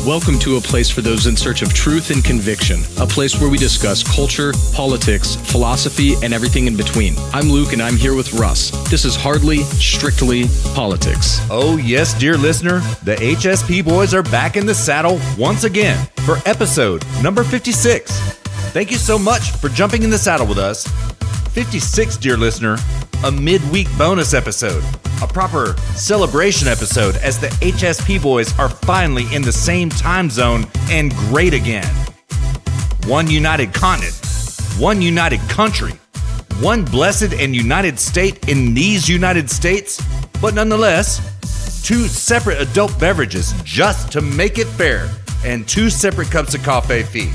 Welcome to a place for those in search of truth and conviction, a place where we discuss culture, politics, philosophy, and everything in between. I'm Luke, and I'm here with Russ. This is Hardly Strictly Politics. Oh yes, dear listener, the HSP boys are back in the saddle once again for episode number 56. Thank you so much for jumping in the saddle with us. 56, dear listener, a midweek bonus episode, a proper celebration episode as the HSP boys are finally in the same time zone and great again. One united continent, one united country, one blessed and united state in these United States, but nonetheless, two separate adult beverages just to make it fair, and two separate cups of coffee fee,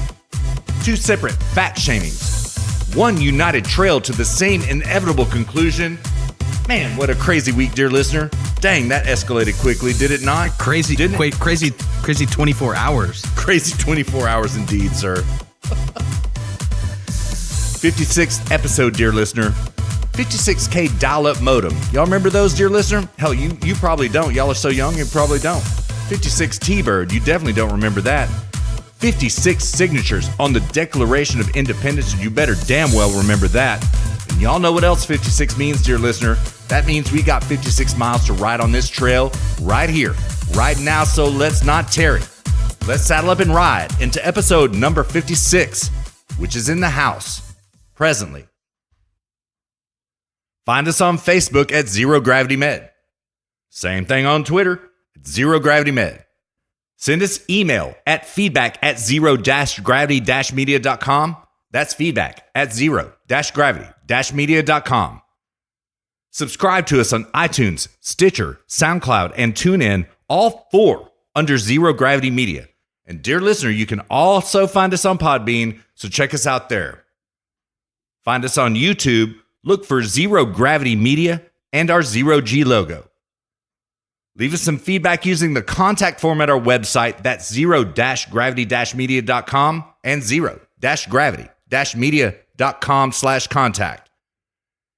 two separate fat shamings, one united trail to the same inevitable conclusion. Man, what a crazy week, dear listener. Dang, that escalated quickly, did it not? Crazy 24 hours. Crazy 24 hours indeed, sir. 56th episode, dear listener. 56K dial-up modem. Y'all remember those, dear listener? Hell, you probably don't. Y'all are so young, you probably don't. 56 T-Bird. You definitely don't remember that. 56 signatures on the Declaration of Independence. You better damn well remember that. And y'all know what else 56 means, dear listener. That means we got 56 miles to ride on this trail right here, right now, so let's not tarry. Let's saddle up and ride into episode number 56, which is in the house presently. Find us on Facebook at Zero Gravity Med. Same thing on Twitter, Zero Gravity Med. Send us email at feedback@zero-gravity-media.com. That's feedback at zero-gravity-media.com. Subscribe to us on iTunes, Stitcher, SoundCloud, and TuneIn, all four under Zero Gravity Media. And dear listener, you can also find us on Podbean, so check us out there. Find us on YouTube, look for Zero Gravity Media and our Zero G logo. Leave us some feedback using the contact form at our website, that's zero-gravity-media.com and zero-gravity-media.com/contact.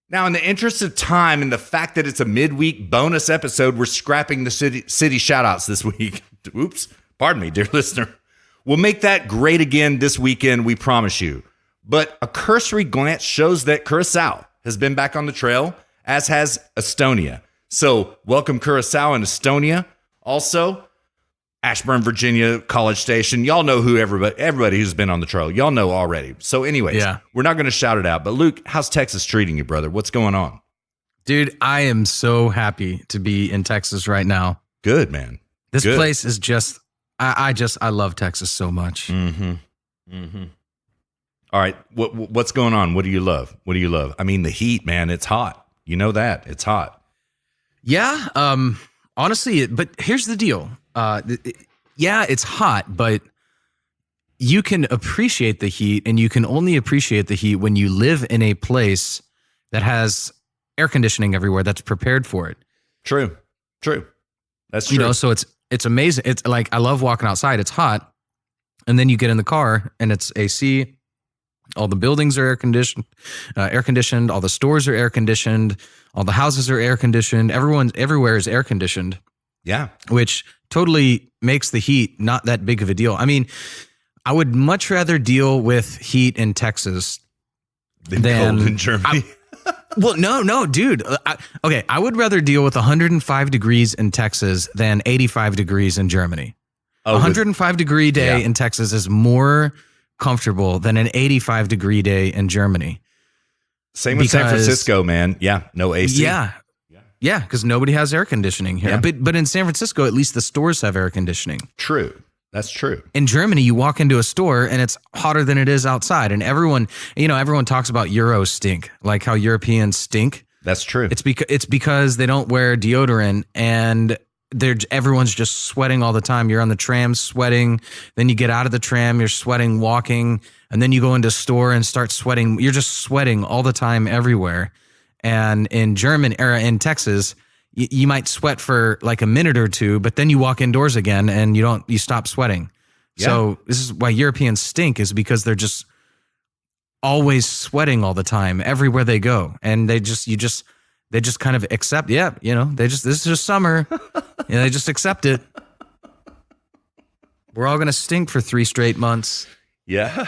Now, in the interest of time and the fact that it's a midweek bonus episode, we're scrapping the city shout-outs this week. Oops, pardon me, dear listener. We'll make that great again this weekend, we promise you. But a cursory glance shows that Curacao has been back on the trail, as has Estonia. So, welcome Curacao and Estonia. Also, Ashburn, Virginia, College Station. Y'all know who everybody who's been on the trail. Y'all know already. So anyways, We're not going to shout it out. But Luke, how's Texas treating you, brother? What's going on? Dude, I am so happy to be in Texas right now. Good, man. This place is just, I love Texas so much. Mm-hmm. Mm-hmm. All right. What's going on? What do you love? What do you love? I mean, the heat, man. It's hot. You know that. It's hot. Yeah. Honestly, but here's the deal. It's hot, but you can appreciate the heat, and you can only appreciate the heat when you live in a place that has air conditioning everywhere that's prepared for it. True. That's true. So it's amazing. It's like, I love walking outside. It's hot. And then you get in the car and it's AC. All the buildings are air conditioned. All the stores are air conditioned. All the houses are air conditioned. Everywhere is air conditioned. Yeah. Which totally makes the heat not that big of a deal. I mean, I would much rather deal with heat in Texas than cold in Germany. No, dude. I would rather deal with 105 degrees in Texas than 85 degrees in Germany. 105 degree day in Texas is more comfortable than an 85 degree day in Germany. Same with San Francisco, man. Yeah, no AC. Yeah, because nobody has air conditioning here. Yeah. But in San Francisco, at least the stores have air conditioning. True. That's true. In Germany, you walk into a store and it's hotter than it is outside. And everyone talks about Euro stink, like how Europeans stink. That's true. It's because they don't wear deodorant and everyone's just sweating all the time. You're on the tram sweating. Then you get out of the tram, you're sweating walking. And then you go into a store and start sweating. You're just sweating all the time everywhere. And in Texas, you might sweat for like a minute or two, but then you walk indoors again and you stop sweating. Yeah. So this is why Europeans stink, is because they're just always sweating all the time everywhere they go. And they just kind of accept, this is just summer. They just accept it. We're all going to stink for 3 straight months. Yeah.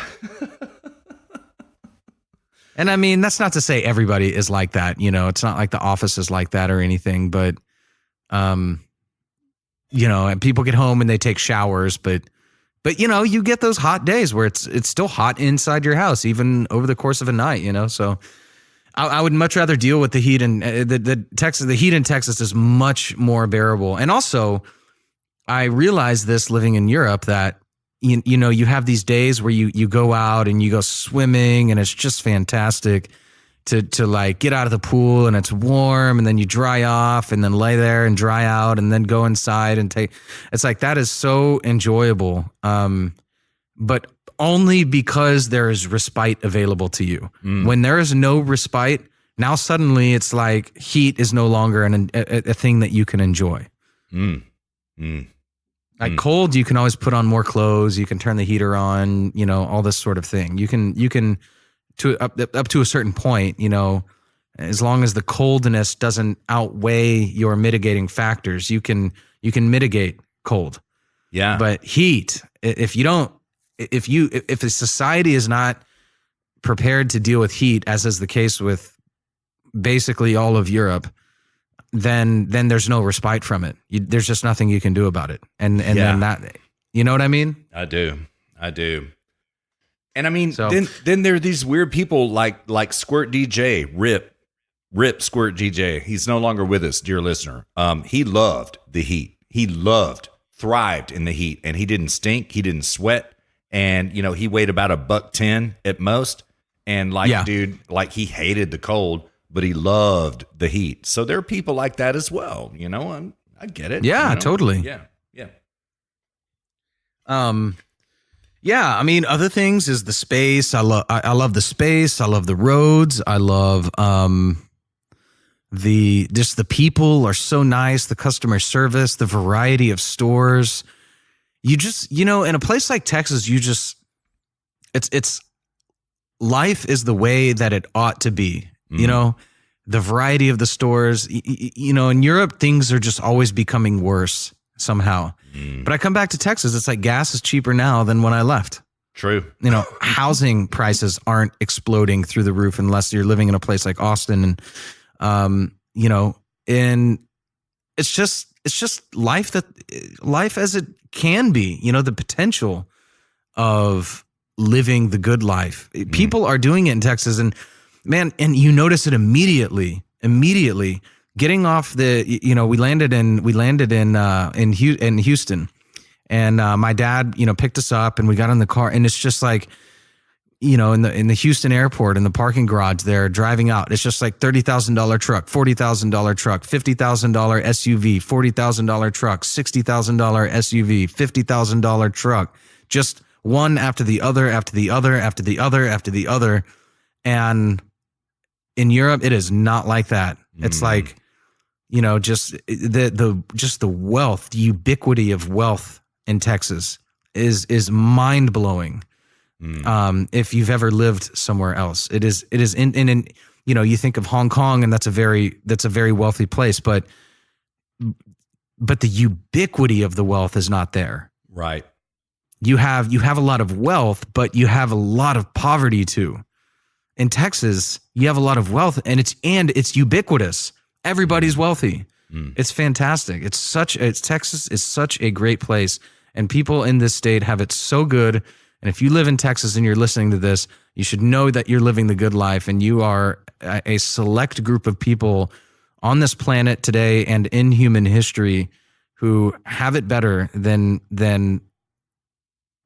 And I mean, that's not to say everybody is like that. You know, it's not like the office is like that or anything, but, you know, and people get home and they take showers, but you know, you get those hot days where it's still hot inside your house, even over the course of a night, you know? So I would much rather deal with the heat, and the heat in Texas is much more bearable. And also I realized this living in Europe, that you know, you have these days where you go out and you go swimming and it's just fantastic to like get out of the pool and it's warm, and then you dry off and then lay there and dry out and then go inside and it's like, that is so enjoyable. But only because there is respite available to you. When there is no respite, now suddenly it's like heat is no longer a thing that you can enjoy. Like cold, you can always put on more clothes. You can turn the heater on, you know, all this sort of thing. You can to up to a certain point, you know, as long as the coldness doesn't outweigh your mitigating factors, you can mitigate cold. Yeah. But heat, if a society is not prepared to deal with heat, as is the case with basically all of Europe, then there's no respite from it. There's just nothing you can do about it. And then that, you know what I mean? I do. And I mean, then there are these weird people like Squirt DJ, Rip Squirt DJ. He's no longer with us, dear listener. He loved the heat. He thrived in the heat, and he didn't stink. He didn't sweat. And, you know, he weighed about $110 at most. And dude, like he hated the cold, but he loved the heat. So there are people like that as well. You know, I get it. Yeah, you know? Totally. Yeah. Yeah, I mean, other things is the space. I love the space. I love the roads. I love the people are so nice. The customer service, the variety of stores. You just, you know, in a place like Texas, it's life is the way that it ought to be. You know, the variety of the stores. You know, in Europe, things are just always becoming worse somehow. But I come back to Texas, it's like gas is cheaper now than when I left. True. You know, housing prices aren't exploding through the roof unless you're living in a place like Austin. And, you know, and it's just life as it can be, you know, the potential of living the good life. People are doing it in Texas, and man, and you notice it immediately. Getting off we landed in Houston, and my dad, you know, picked us up, and we got in the car, and it's just like, you know, in the Houston airport, in the parking garage there, driving out, it's just like $30,000 truck, $40,000 truck, $50,000 SUV, $40,000 truck, $60,000 SUV, $50,000 truck, just one after the other, and in Europe, it is not like that. It's like, you know, just the wealth, the ubiquity of wealth in Texas is mind blowing. If you've ever lived somewhere else, it is in you know, you think of Hong Kong, and that's a very wealthy place, but the ubiquity of the wealth is not there. Right. You have a lot of wealth, but you have a lot of poverty too. In Texas, you have a lot of wealth, and it's ubiquitous. Everybody's wealthy. It's fantastic. Texas is such a great place, and people in this state have it so good. And if you live in Texas and you're listening to this, you should know that you're living the good life, and you are a select group of people on this planet today and in human history who have it better than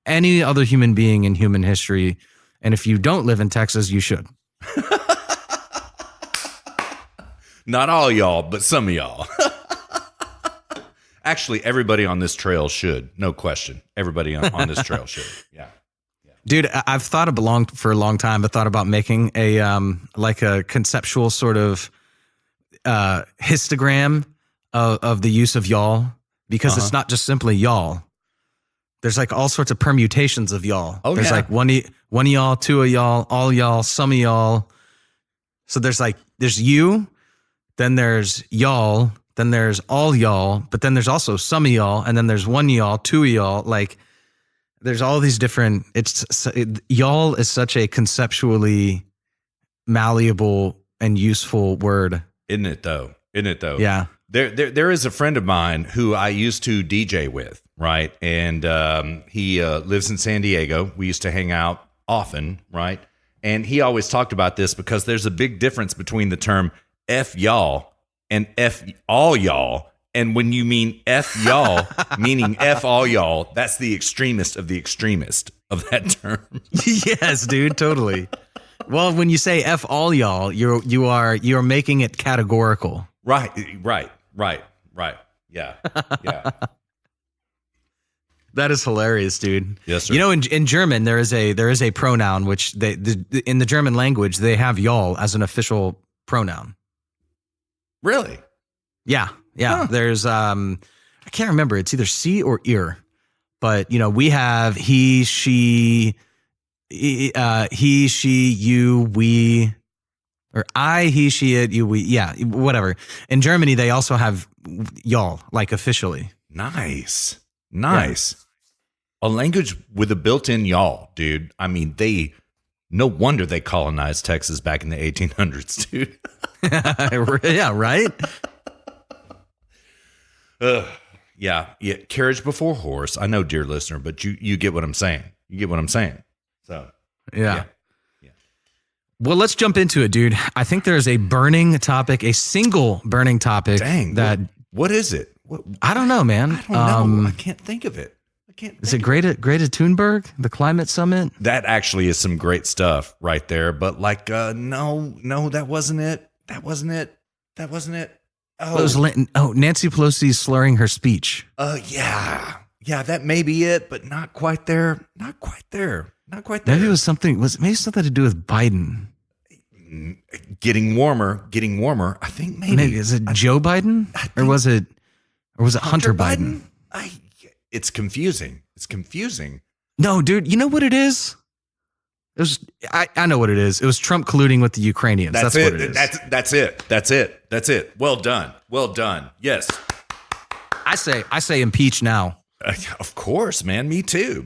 any other human being in human history. And if you don't live in Texas, you should. Not all y'all, but some of y'all. Actually, everybody on this trail should. No question. Everybody on this trail should. Yeah. Dude, I've thought for a long time. I thought about making a conceptual sort of histogram of the use of y'all, because it's not just simply y'all. There's like all sorts of permutations of y'all. Oh, there's like one of y'all, two of y'all, all y'all, some of y'all. So there's you, then there's y'all, then there's all y'all, but then there's also some of y'all, and then there's one of y'all, two of y'all. Like, There's all these different. Y'all is such a conceptually malleable and useful word. Isn't it though? Yeah. There is a friend of mine who I used to DJ with, right? And he lives in San Diego. We used to hang out often, right? And he always talked about this because there's a big difference between the term F y'all and F all y'all. And when you mean F y'all, meaning F all y'all, that's the extremist of the extremist of that term. Yes, dude, totally. Well, when you say F all y'all, you're making it categorical. Right. Yeah. That is hilarious, dude. Yes, sir. You know, in German, there is a pronoun which in the German language, they have y'all as an official pronoun. Really? Yeah. Huh. There's I can't remember. It's either she or ihr, but you know, we have he, she, you, we, or I, he, she, it, you, we. Yeah, whatever. In Germany, they also have y'all, like officially. Nice. A language with a built-in y'all, dude. I mean, no wonder they colonized Texas back in the 1800s, dude. Yeah, right? Yeah. Carriage before horse. I know, dear listener, but you get what I'm saying. So, yeah. Well, let's jump into it, dude. I think there's a single burning topic. Dang. What is it? I don't know, man. I don't know. I can't think of it. Is it Greta Thunberg, the climate summit? That actually is some great stuff right there. But no, that wasn't it. Oh, Nancy Pelosi slurring her speech. Yeah, that may be it, but not quite there. Maybe it was something to do with Biden. Getting warmer. I think maybe is it Joe Biden or was it Hunter Biden? It's confusing. No, dude. You know what it is? It was. I know what it is. It was Trump colluding with the Ukrainians. That's what it is. That's it. Well done. Yes. I say impeach now. Of course, man. Me too.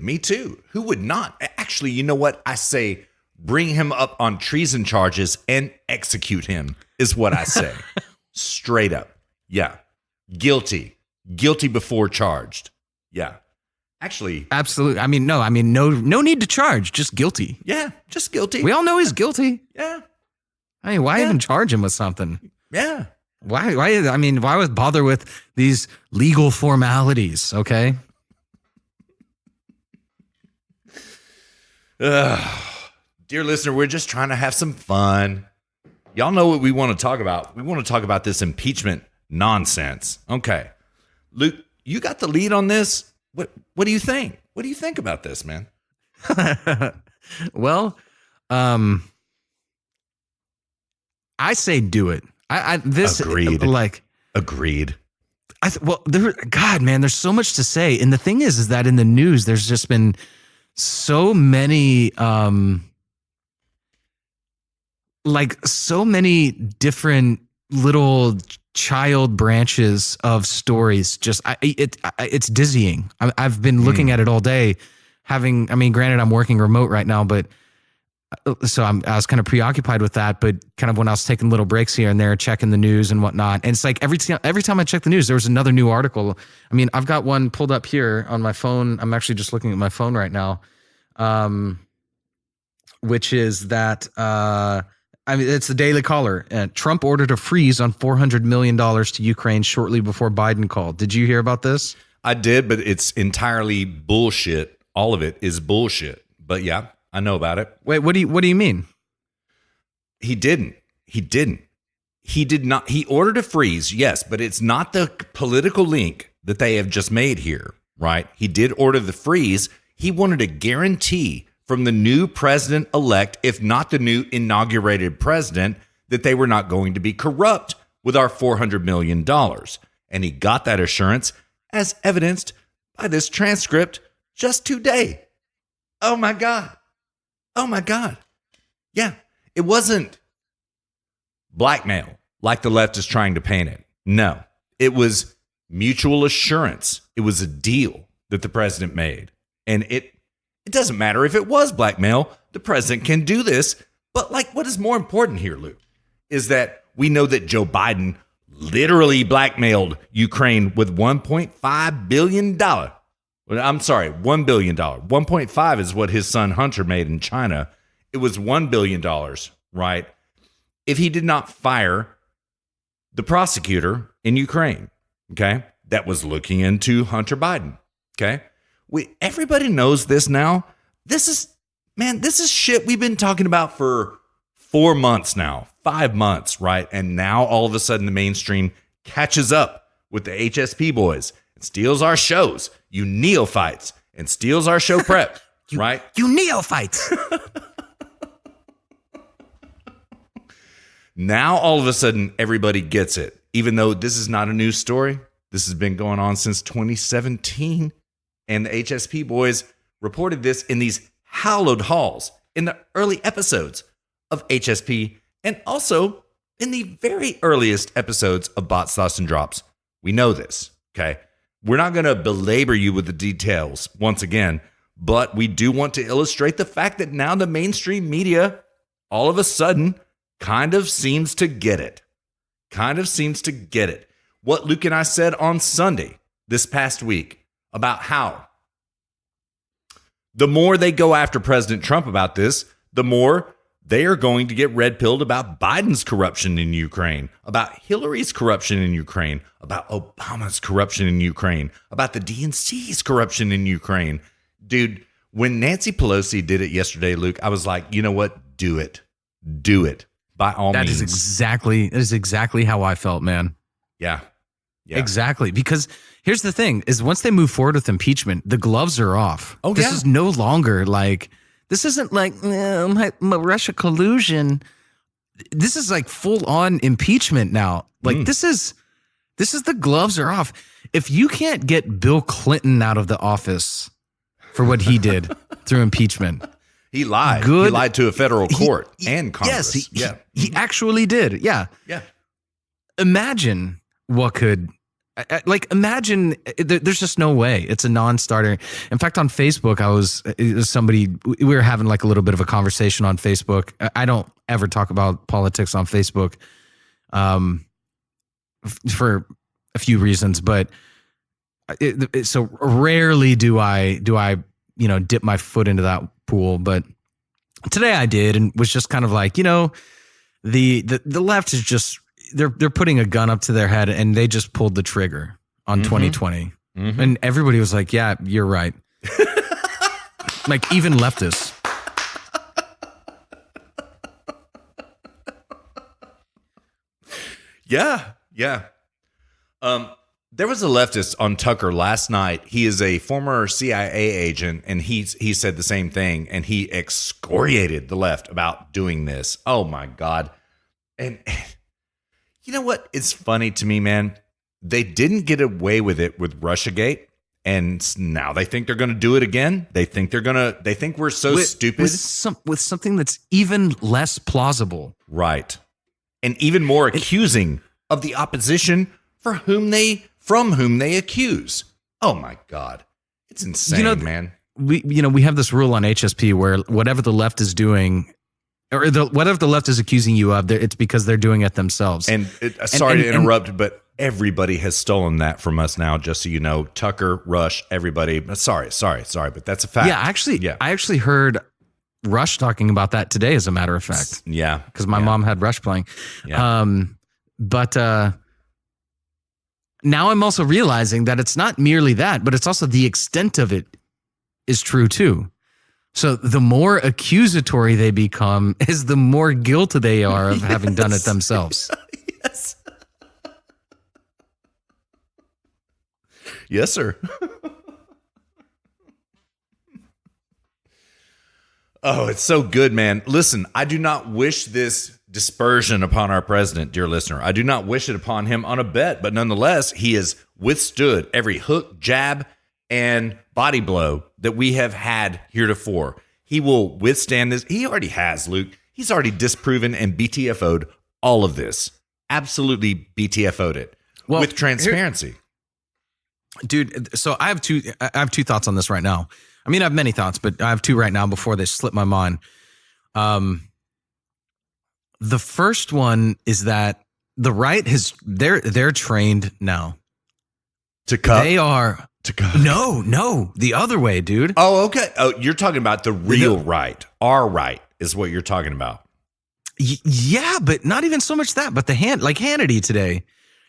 Who would not? Actually, you know what? I say bring him up on treason charges and execute him is what I say. Straight up. Yeah. Guilty before charged. Yeah. Actually. Absolutely. I mean, no need to charge. Just guilty. Yeah. Just guilty. We all know he's guilty. Yeah. I mean, why even charge him with something? Yeah. Why would bother with these legal formalities? Okay. Dear listener, we're just trying to have some fun. Y'all know what we want to talk about. We want to talk about this impeachment nonsense. Okay. Luke, you got the lead on this. What do you think? What do you think about this, man? Well, I say do it. Agreed. God, man, there's so much to say. And the thing is that in the news, there's just been so many, so many different little child branches of stories. It's dizzying. I've been looking at it all day. Granted, I'm working remote right now, but so I was kind of preoccupied with that. But kind of when I was taking little breaks here and there, checking the news and whatnot, and it's like every time I check the news, there was another new article. I mean, I've got one pulled up here on my phone. I'm actually just looking at my phone right now, which is that. It's the Daily Caller. Trump ordered a freeze on $400 million to Ukraine shortly before Biden called. Did you hear about this? I did, but it's entirely bullshit. All of it is bullshit. But yeah, I know about it. Wait, what do you mean? He didn't. He did not. He ordered a freeze, yes, but it's not the political link that they have just made here, right? He did order the freeze. He wanted a guarantee from the new president-elect, if not the new inaugurated president, that they were not going to be corrupt with our $400 million. And he got that assurance as evidenced by this transcript just today. Oh my God. Yeah, it wasn't blackmail like the left is trying to paint it. No, it was mutual assurance. It was a deal that the president made. And It doesn't matter if it was blackmail. The president can do this. But like, what is more important here, Luke, is that we know that Joe Biden literally blackmailed Ukraine with $1.5 billion. I'm sorry, $1 billion. 1.5 is what his son Hunter made in China. It was $1 billion, right? If he did not fire the prosecutor in Ukraine, okay, that was looking into Hunter Biden, okay? Everybody knows this now. This is shit we've been talking about for 4 months now, 5 months, right? And now all of a sudden the mainstream catches up with the HSP boys and steals our shows, you neophytes, and steals our show prep, right? You neophytes. Now all of a sudden everybody gets it, even though this is not a news story. This has been going on since 2017. And the HSP boys reported this in these hallowed halls in the early episodes of HSP and also in the very earliest episodes of Bots, Thoughts, and Drops. We know this, okay? We're not going to belabor you with the details once again, but we do want to illustrate the fact that now the mainstream media all of a sudden kind of seems to get it. What Luke and I said on Sunday this past week about how the more they go after President Trump about this, the more they are going to get red-pilled about Biden's corruption in Ukraine, about Hillary's corruption in Ukraine, about Obama's corruption in Ukraine, about the DNC's corruption in Ukraine. Dude, when Nancy Pelosi did it yesterday, Luke, I was like, you know what? Do it. By all means. That is exactly how I felt, man. Yeah. Exactly. Because here's the thing is once they move forward with impeachment, the gloves are off. Oh, this is no longer like, this isn't like my Russia collusion. This is like full on impeachment now. Like this is the gloves are off. If you can't get Bill Clinton out of the office for what he did through impeachment. He lied. He lied to a federal court and Congress. Yes, he actually did. Yeah. Imagine what could, imagine, there's just no way. It's a non-starter. In fact, on Facebook, we were having like a little bit of a conversation on Facebook. I don't ever talk about politics on Facebook for a few reasons, but so rarely do I dip my foot into that pool. But today I did, and was just kind of like, the left is just, they're putting a gun up to their head and they just pulled the trigger on 2020. And everybody was like, yeah, you're right. Like even leftists. Yeah. There was a leftist on Tucker last night. He is a former CIA agent, and he said the same thing, and he excoriated the left about doing this. Oh, my God. And you know what? It's funny to me, man. They didn't get away with it with Russiagate, and now they think they're going to do it again. They think we're so stupid. With something that's even less plausible. Right. And even more accusing of the opposition from whom they accuse. Oh my God. It's insane, man. We have this rule on HSP where whatever the left is doing, or whatever the left is accusing you of, it's because they're doing it themselves. And sorry to interrupt, but everybody has stolen that from us now, just so you know. Tucker, Rush, everybody. Sorry, but that's a fact. Yeah, I actually heard Rush talking about that today, as a matter of fact. Yeah. Because my mom had Rush playing. Yeah. But now I'm also realizing that it's not merely that, but it's also the extent of it is true too. So the more accusatory they become is the more guilty they are of having done it themselves. Yes. Yes, sir. Oh, it's so good, man. Listen, I do not wish this dispersion upon our president, dear listener. I do not wish it upon him on a bet, but nonetheless, he has withstood every hook, jab, and body blow that we have had heretofore. He will withstand this. He already has, Luke. He's already disproven and BTFO'd all of this. Absolutely BTFO'd it with transparency. Dude, so I have two thoughts on this right now. I mean, I have many thoughts, but I have two right now before they slip my mind. The first one is that the right they're trained now. To cut? They are. To cut? No, the other way, dude. Oh, okay. Oh, you're talking about the real right. Our right is what you're talking about. Yeah, but not even so much that, but like Hannity today.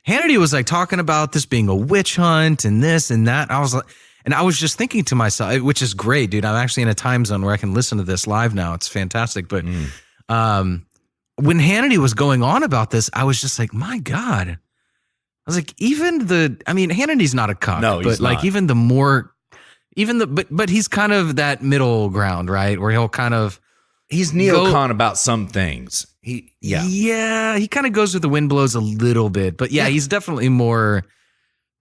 Hannity was like talking about this being a witch hunt and this and that. I was just thinking to myself, which is great, dude. I'm actually in a time zone where I can listen to this live now. It's fantastic. But when Hannity was going on about this, I was just like, my God. I was like, Hannity's not a cuck. No, he's but like not. even the more, but he's kind of that middle ground, right? Where he'll kind of, he's neocon about some things. He kind of goes with the wind blows a little bit, but he's definitely more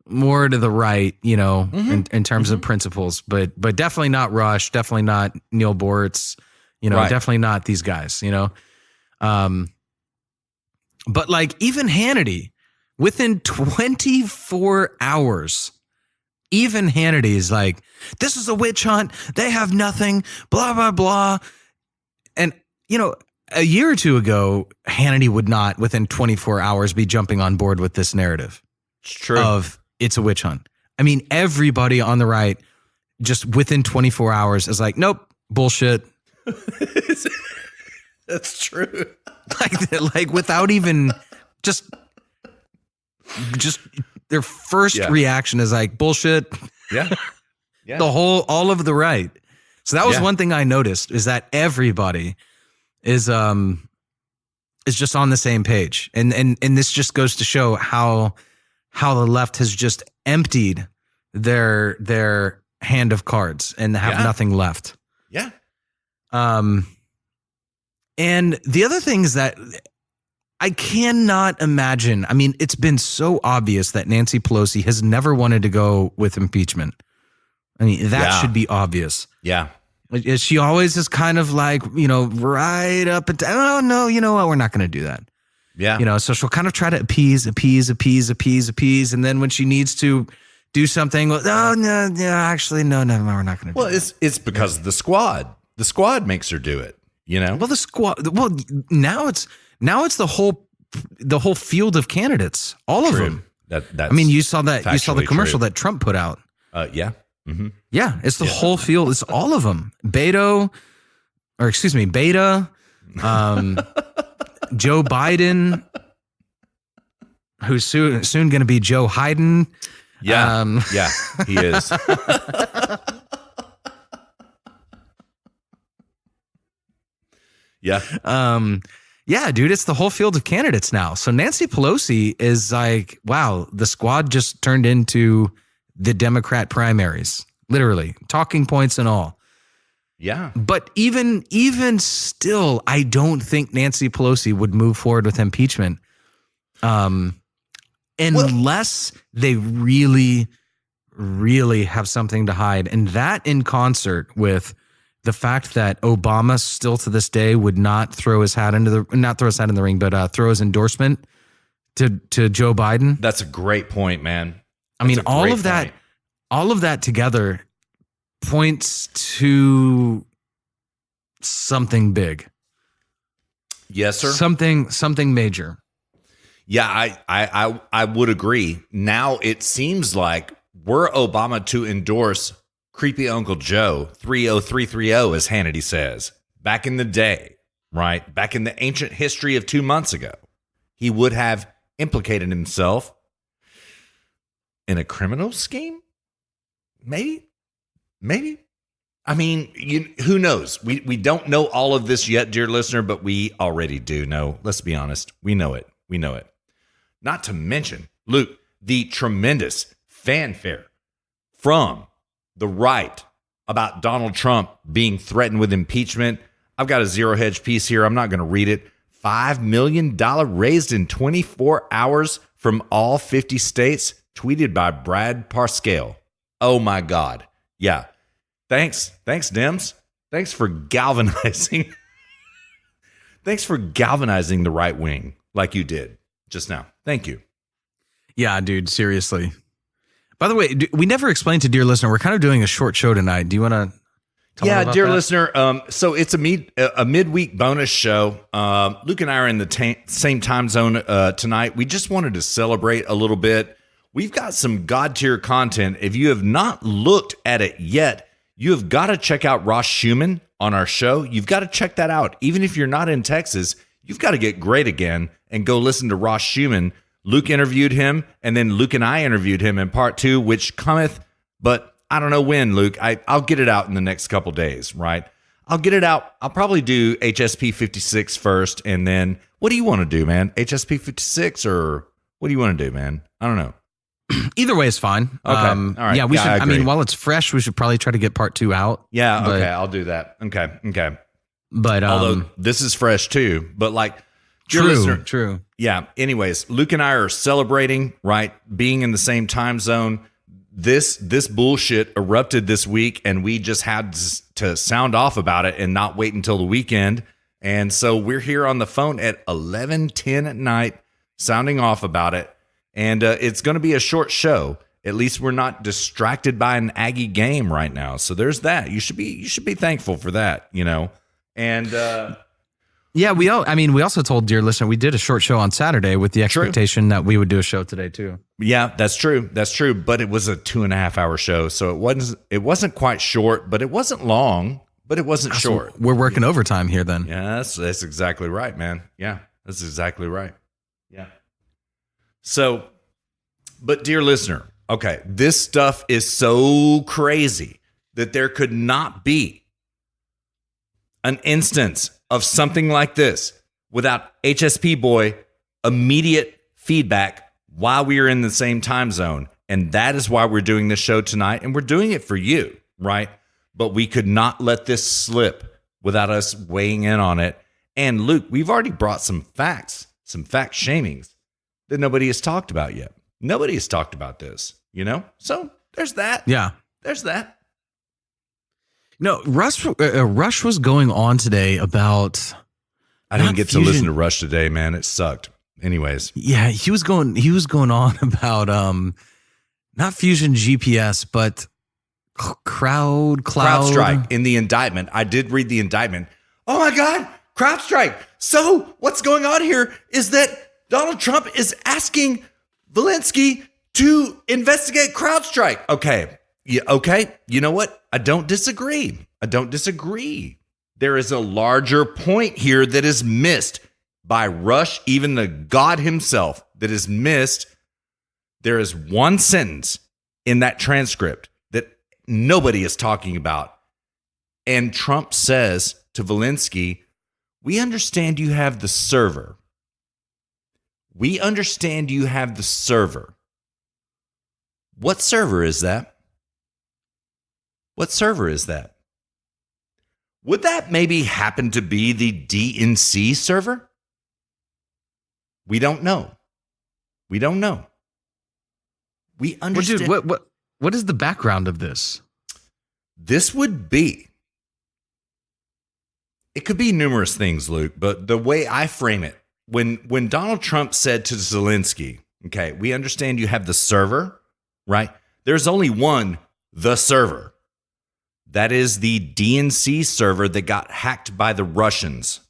to the right, in terms of principles, but definitely not Rush, definitely not Neil Boortz, Right. definitely not these guys, but like even Hannity, within 24 hours, even Hannity is like, this is a witch hunt. They have nothing, blah, blah, blah. And, a year or two ago, Hannity would not, within 24 hours, be jumping on board with this narrative. It's true. Of it's a witch hunt. I mean, everybody on the right, just within 24 hours, is like, nope, bullshit. That's true. Like without even just their first reaction is like, bullshit. Yeah. All of the right. So that was one thing I noticed, is that everybody is just on the same page. And this just goes to show how the left has just emptied their hand of cards and have nothing left. Yeah. And the other thing is that I cannot imagine. I mean, it's been so obvious that Nancy Pelosi has never wanted to go with impeachment. I mean, that should be obvious. Yeah. She always is kind of like, right up and down. Oh, no, you know what? We're not going to do that. Yeah. So she'll kind of try to appease. And then when she needs to do something, well, oh, no, actually, no, we're not going to do Well, that. it's because of the squad. The squad makes her do it, Well, the squad. Well, now it's the whole field of candidates, all of them. That's you saw that. You saw the commercial that Trump put out. Yeah. Mm-hmm. Yeah, it's the whole field. It's all of them. Beta, Joe Biden, who's soon going to be Joe Biden. Yeah. Yeah, he is. Yeah. Yeah, dude, it's the whole field of candidates now. So Nancy Pelosi is like, wow, the squad just turned into the Democrat primaries, literally, talking points and all. Yeah. But even still, I don't think Nancy Pelosi would move forward with impeachment unless they really, really have something to hide. And that in concert with the fact that Obama still to this day would not throw his hat in the ring, but throw his endorsement to Joe Biden. That's a great point, man. I mean, all of that together points to something big. Yes, sir. Something major. Yeah, I would agree. Now it seems like were Obama to endorse creepy Uncle Joe 30330, as Hannity says, back in the day, right? Back in the ancient history of 2 months ago, he would have implicated himself in a criminal scheme? Maybe. I mean, who knows? We don't know all of this yet, dear listener, but we already do know. Let's be honest. We know it. Not to mention, Luke, the tremendous fanfare from the right about Donald Trump being threatened with impeachment. I've got a Zero Hedge piece here. I'm not going to read it. $5 million raised in 24 hours from all 50 states, tweeted by Brad Parscale. Oh my God. Yeah. Thanks, Dems. Thanks for galvanizing. Thanks for galvanizing the right wing like you did just now. Thank you. Yeah, dude, seriously. By the way, we never explained to dear listener, we're kind of doing a short show tonight. Do you want to Tell them Yeah, about dear that. listener. So it's a midweek bonus show. Luke and I are in the same time zone tonight. We just wanted to celebrate a little bit. We've got some God tier content. If you have not looked at it yet, you have got to check out Ross Schumann on our show. You've got to check that out. Even if you're not in Texas, you've got to get great again and go listen to Ross Schumann. Luke interviewed him, and then Luke and I interviewed him in part 2, which cometh, but I don't know when, Luke. I'll get it out in the next couple days, right? I'll get it out. I'll probably do HSP 56 first, and then what do you want to do, man? HSP 56, or what do you want to do, man? I don't know. Either way is fine. Okay. All right. Yeah, we should. I I mean, agree. while it's fresh, we should probably try to get part 2 out. Yeah, But- okay, I'll do that. Okay. But Although this is fresh too, but like, dear listener, true. yeah. Anyways, Luke and I are celebrating, right? Being in the same time zone. This bullshit erupted this week, and we just had to sound off about it and not wait until the weekend. And so we're here on the phone at 11:10 at night, sounding off about it. And it's going to be a short show. At least we're not distracted by an Aggie game right now. So there's that. You should be thankful for that, you know. And Yeah, we also told dear listener we did a short show on Saturday with the expectation that we would do a show today too. yeah, that's true. That's true. But it was a 2.5 hour show, so it wasn't quite short, but it wasn't long, but it wasn't short. We're working overtime here then. Yeah, that's exactly right, man. Yeah, that's exactly right. Yeah. So, but dear listener, okay, this stuff is so crazy that there could not be an instance of something like this without HSP Boy immediate feedback while we are in the same time zone. And that is why we're doing this show tonight. And we're doing it for you, right? But we could not let this slip without us weighing in on it. And Luke, we've already brought some facts, some fact shamings that nobody has talked about yet. Nobody has talked about this, you know? So there's that. Yeah. There's that. No, Rush was going on today about. I didn't Not get Fusion. to listen to Rush today, man. It sucked. Anyways. Yeah, he was going on about not Fusion GPS, but CrowdStrike in the indictment. I did read the indictment. Oh my God, CrowdStrike. So what's going on here is that Donald Trump is asking Zelensky to investigate CrowdStrike. Okay. Yeah, okay. You know what? I don't disagree. There is a larger point here that is missed by Rush, even the God himself, that is missed. There is one sentence in that transcript that nobody is talking about. And Trump says to Zelensky, we understand you have the server. We understand you have the server. What server is that? What server is that? Would that maybe happen to be the DNC server? We don't know. We understand. Well, dude, what is the background of this? This would be. It could be numerous things, Luke, but the way I frame it, when Donald Trump said to Zelensky, okay, we understand you have the server, right? There's only one, the server. That is the DNC server that got hacked by the Russians.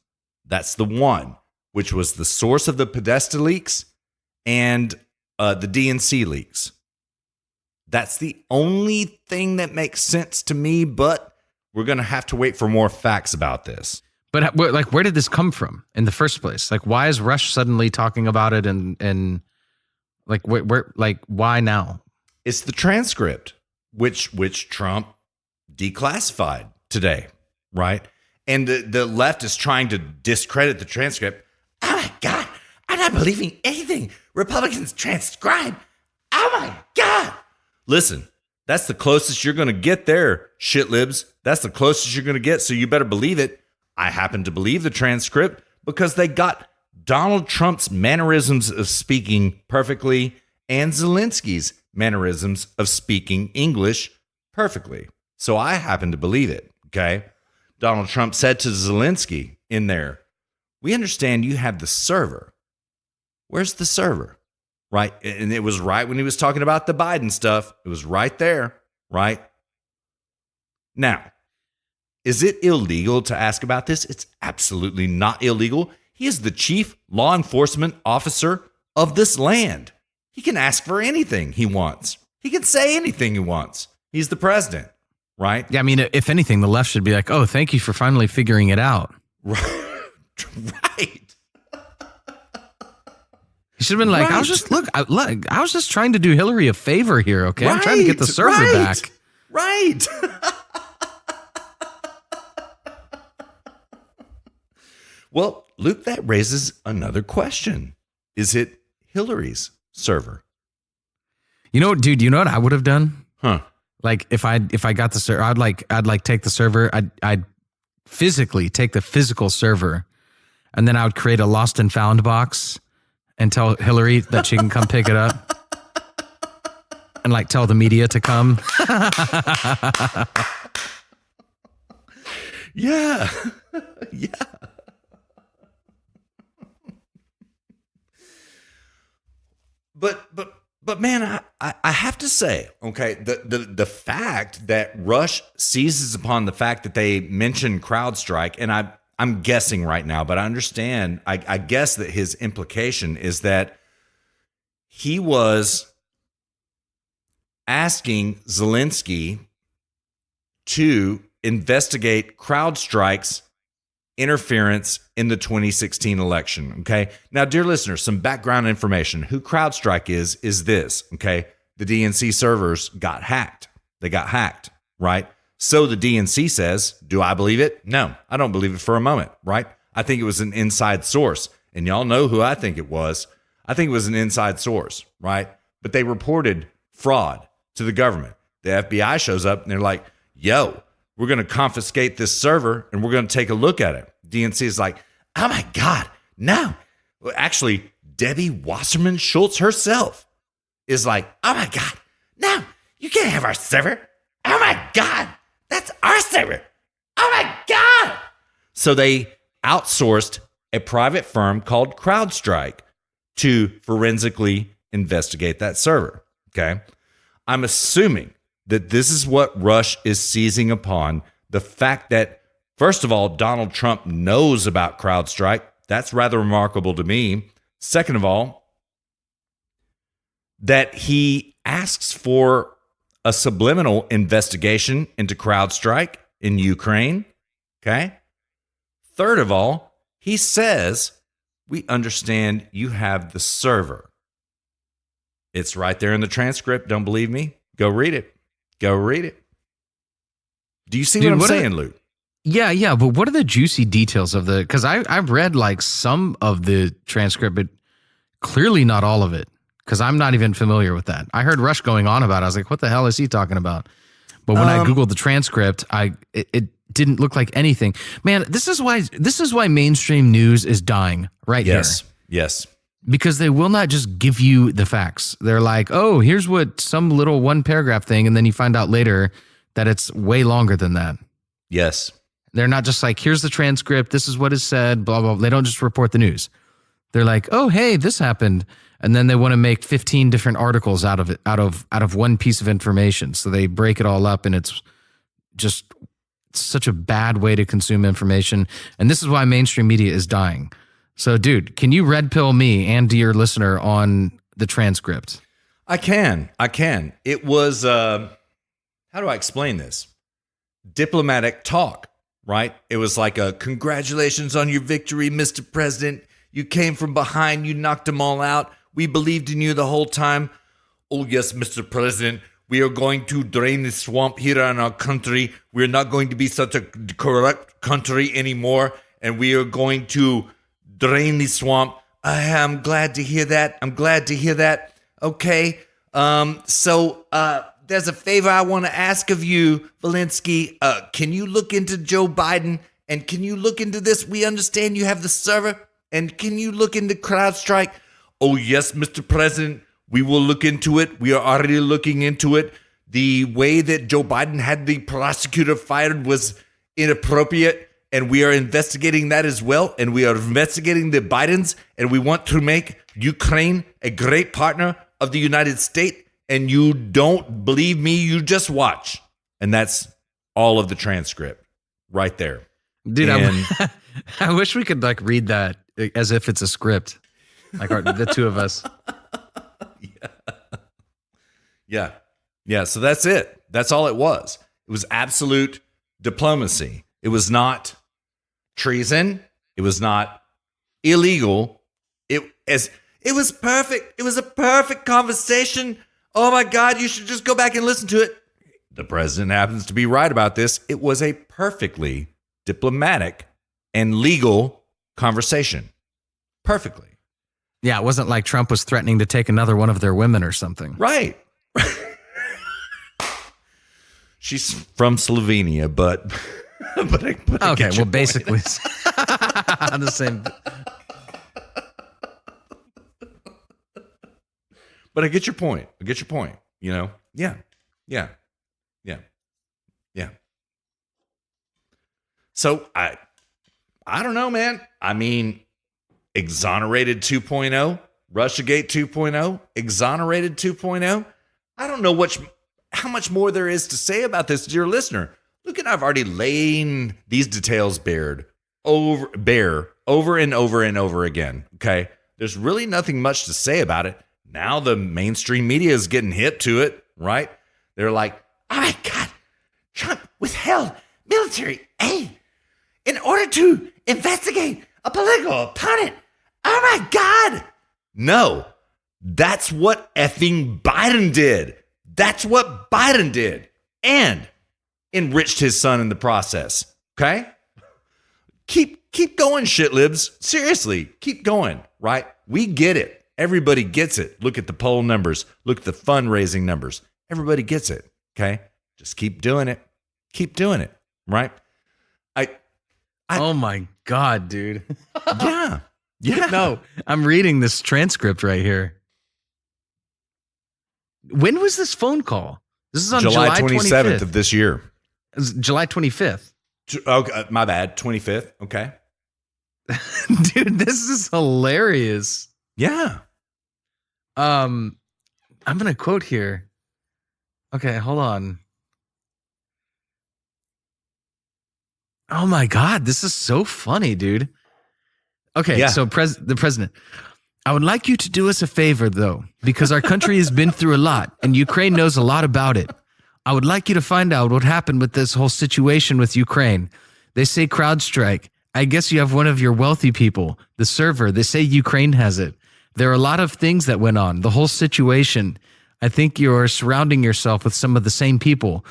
That's the one, which was the source of the Podesta leaks and the DNC leaks. That's the only thing that makes sense to me, but we're going to have to wait for more facts about this. But like, where did this come from in the first place? Like, why is Rush suddenly talking about it? And like, where like, why now? It's the transcript, which Trump declassified today, right? And the left is trying to discredit the transcript. Oh my God, I'm not believing anything Republicans transcribe. Oh my God. Listen, that's the closest you're going to get there, shit libs. That's the closest you're going to get, so you better believe it. I happen to believe the transcript because they got Donald Trump's mannerisms of speaking perfectly and Zelensky's mannerisms of speaking English perfectly. So I happen to believe it, okay? Donald Trump said to Zelensky in there, we understand you have the server. Where's the server? Right? And it was right when he was talking about the Biden stuff. It was right there, right? Now, Is it illegal to ask about this? It's absolutely not illegal. He is the chief law enforcement officer of this land. He can ask for anything he wants. He can say anything he wants. He's the president, right? Yeah, I mean, if anything, the left should be like, oh, thank you for finally figuring it out. Right. He should have been like, Right. I was just trying to do Hillary a favor here, okay? I'm trying to get the server back. Right. Well, Luke, that raises another question. Is it Hillary's server? You know, dude, you know what I would have done? Huh. Like if I got the server, I'd take the server, I'd physically take the physical server, and then I would create a lost and found box and tell Hillary that she can come pick it up. And like tell the media to come. Yeah. Yeah. But man, I have to say, okay, the fact that Rush seizes upon the fact that they mentioned CrowdStrike, and I'm guessing right now, but I understand, I guess that his implication is that he was asking Zelensky to investigate CrowdStrike's interference in the 2016 election. Okay. Now, dear listeners, some background information. Who CrowdStrike is this. Okay. The DNC servers got hacked. They got hacked, right? So the DNC says, do I believe it? No, I don't believe it for a moment, right? I think it was an inside source. And y'all know who I think it was. I think it was an inside source, right? But they reported fraud to the government. The FBI shows up and they're like, yo, we're going to confiscate this server and we're going to take a look at it. DNC is like, oh my God, no. Well, actually, Debbie Wasserman Schultz herself is like, oh my God, no, you can't have our server. Oh my God, that's our server. Oh my God. So they outsourced a private firm called CrowdStrike to forensically investigate that server. Okay. I'm assuming that this is what Rush is seizing upon, the fact that, first of all, Donald Trump knows about CrowdStrike. That's rather remarkable to me. Second of all, that he asks for a subliminal investigation into CrowdStrike in Ukraine. Okay. Third of all, he says, we understand you have the server. It's right there in the transcript. Don't believe me? Go read it. Go read it. Do you see what I'm saying, Luke? Yeah. But what are the juicy details of because I've read like some of the transcript, but clearly not all of it, because I'm not even familiar with that. I heard Rush going on about it. I was like, what the hell is he talking about? But when I Googled the transcript, it didn't look like anything. Man, this is why mainstream news is dying right here. Yes. Because they will not just give you the facts. They're like, oh, here's what some little one paragraph thing. And then you find out later that it's way longer than that. Yes. They're not just like, here's the transcript. This is what is said, blah, blah, blah. They don't just report the news. They're like, oh, hey, this happened. And then they want to make 15 different articles out of it, out of one piece of information. So they break it all up, and it's just such a bad way to consume information. And this is why mainstream media is dying. So, dude, can you red pill me and dear listener on the transcript? I can. It was, how do I explain this? Diplomatic talk, right? It was like a congratulations on your victory, Mr. President. You came from behind. You knocked them all out. We believed in you the whole time. Oh, yes, Mr. President. We are going to drain the swamp here in our country. We're not going to be such a corrupt country anymore. And we are going to drain the swamp. I'm glad to hear that. Okay. So there's a favor I want to ask of you, Zelensky. Can you look into Joe Biden? And can you look into this? We understand you have the server. And can you look into CrowdStrike? Oh, yes, Mr. President. We will look into it. We are already looking into it. The way that Joe Biden had the prosecutor fired was inappropriate. And we are investigating that as well. And we are investigating the Bidens. And we want to make Ukraine a great partner of the United States. And you don't believe me, you just watch. And that's all of the transcript, right there. Dude, And I wish we could like read that as if it's a script, like the two of us. Yeah. So that's it. That's all it was. It was absolute diplomacy. It was not treason. It was not illegal. It was perfect. It was a perfect conversation. Oh my God, you should just go back and listen to it. The president happens to be right about this. It was a perfectly diplomatic and legal conversation. Perfectly. Yeah, it wasn't like Trump was threatening to take another one of their women or something. Right. She's from Slovenia, but I okay, well, basically the same. But I get your point. You know? Yeah. So I don't know, man. I mean, exonerated 2.0, Russiagate 2.0, exonerated 2.0. I don't know how much more there is to say about this, dear listener. Look at, I've already laid these details bare over and over and over again. Okay. There's really nothing much to say about it. Now the mainstream media is getting hip to it, right? They're like, oh my God, Trump withheld military aid in order to investigate a political opponent. Oh my God. No, that's what effing Biden did. That's what Biden did, and enriched his son in the process. Okay? Keep going, shitlibs. Seriously, keep going, right? We get it. Everybody gets it. Look at the poll numbers. Look at the fundraising numbers. Everybody gets it. Okay? Just keep doing it. Keep doing it, right? Oh my God, dude. Yeah. No, I'm reading this transcript right here. When was this phone call? This is on July 27th of this year. July 25th. Okay, my bad. 25th. Okay. Dude, this is hilarious. Yeah. I'm going to quote here. Okay, hold on. Oh my God, this is so funny, dude. Okay, Yeah. So the president, I would like you to do us a favor, though, because our country has been through a lot and Ukraine knows a lot about it. I would like you to find out what happened with this whole situation with Ukraine. They say CrowdStrike. I guess you have one of your wealthy people, the server. They say Ukraine has it. There are a lot of things that went on, the whole situation. I think you're surrounding yourself with some of the same people.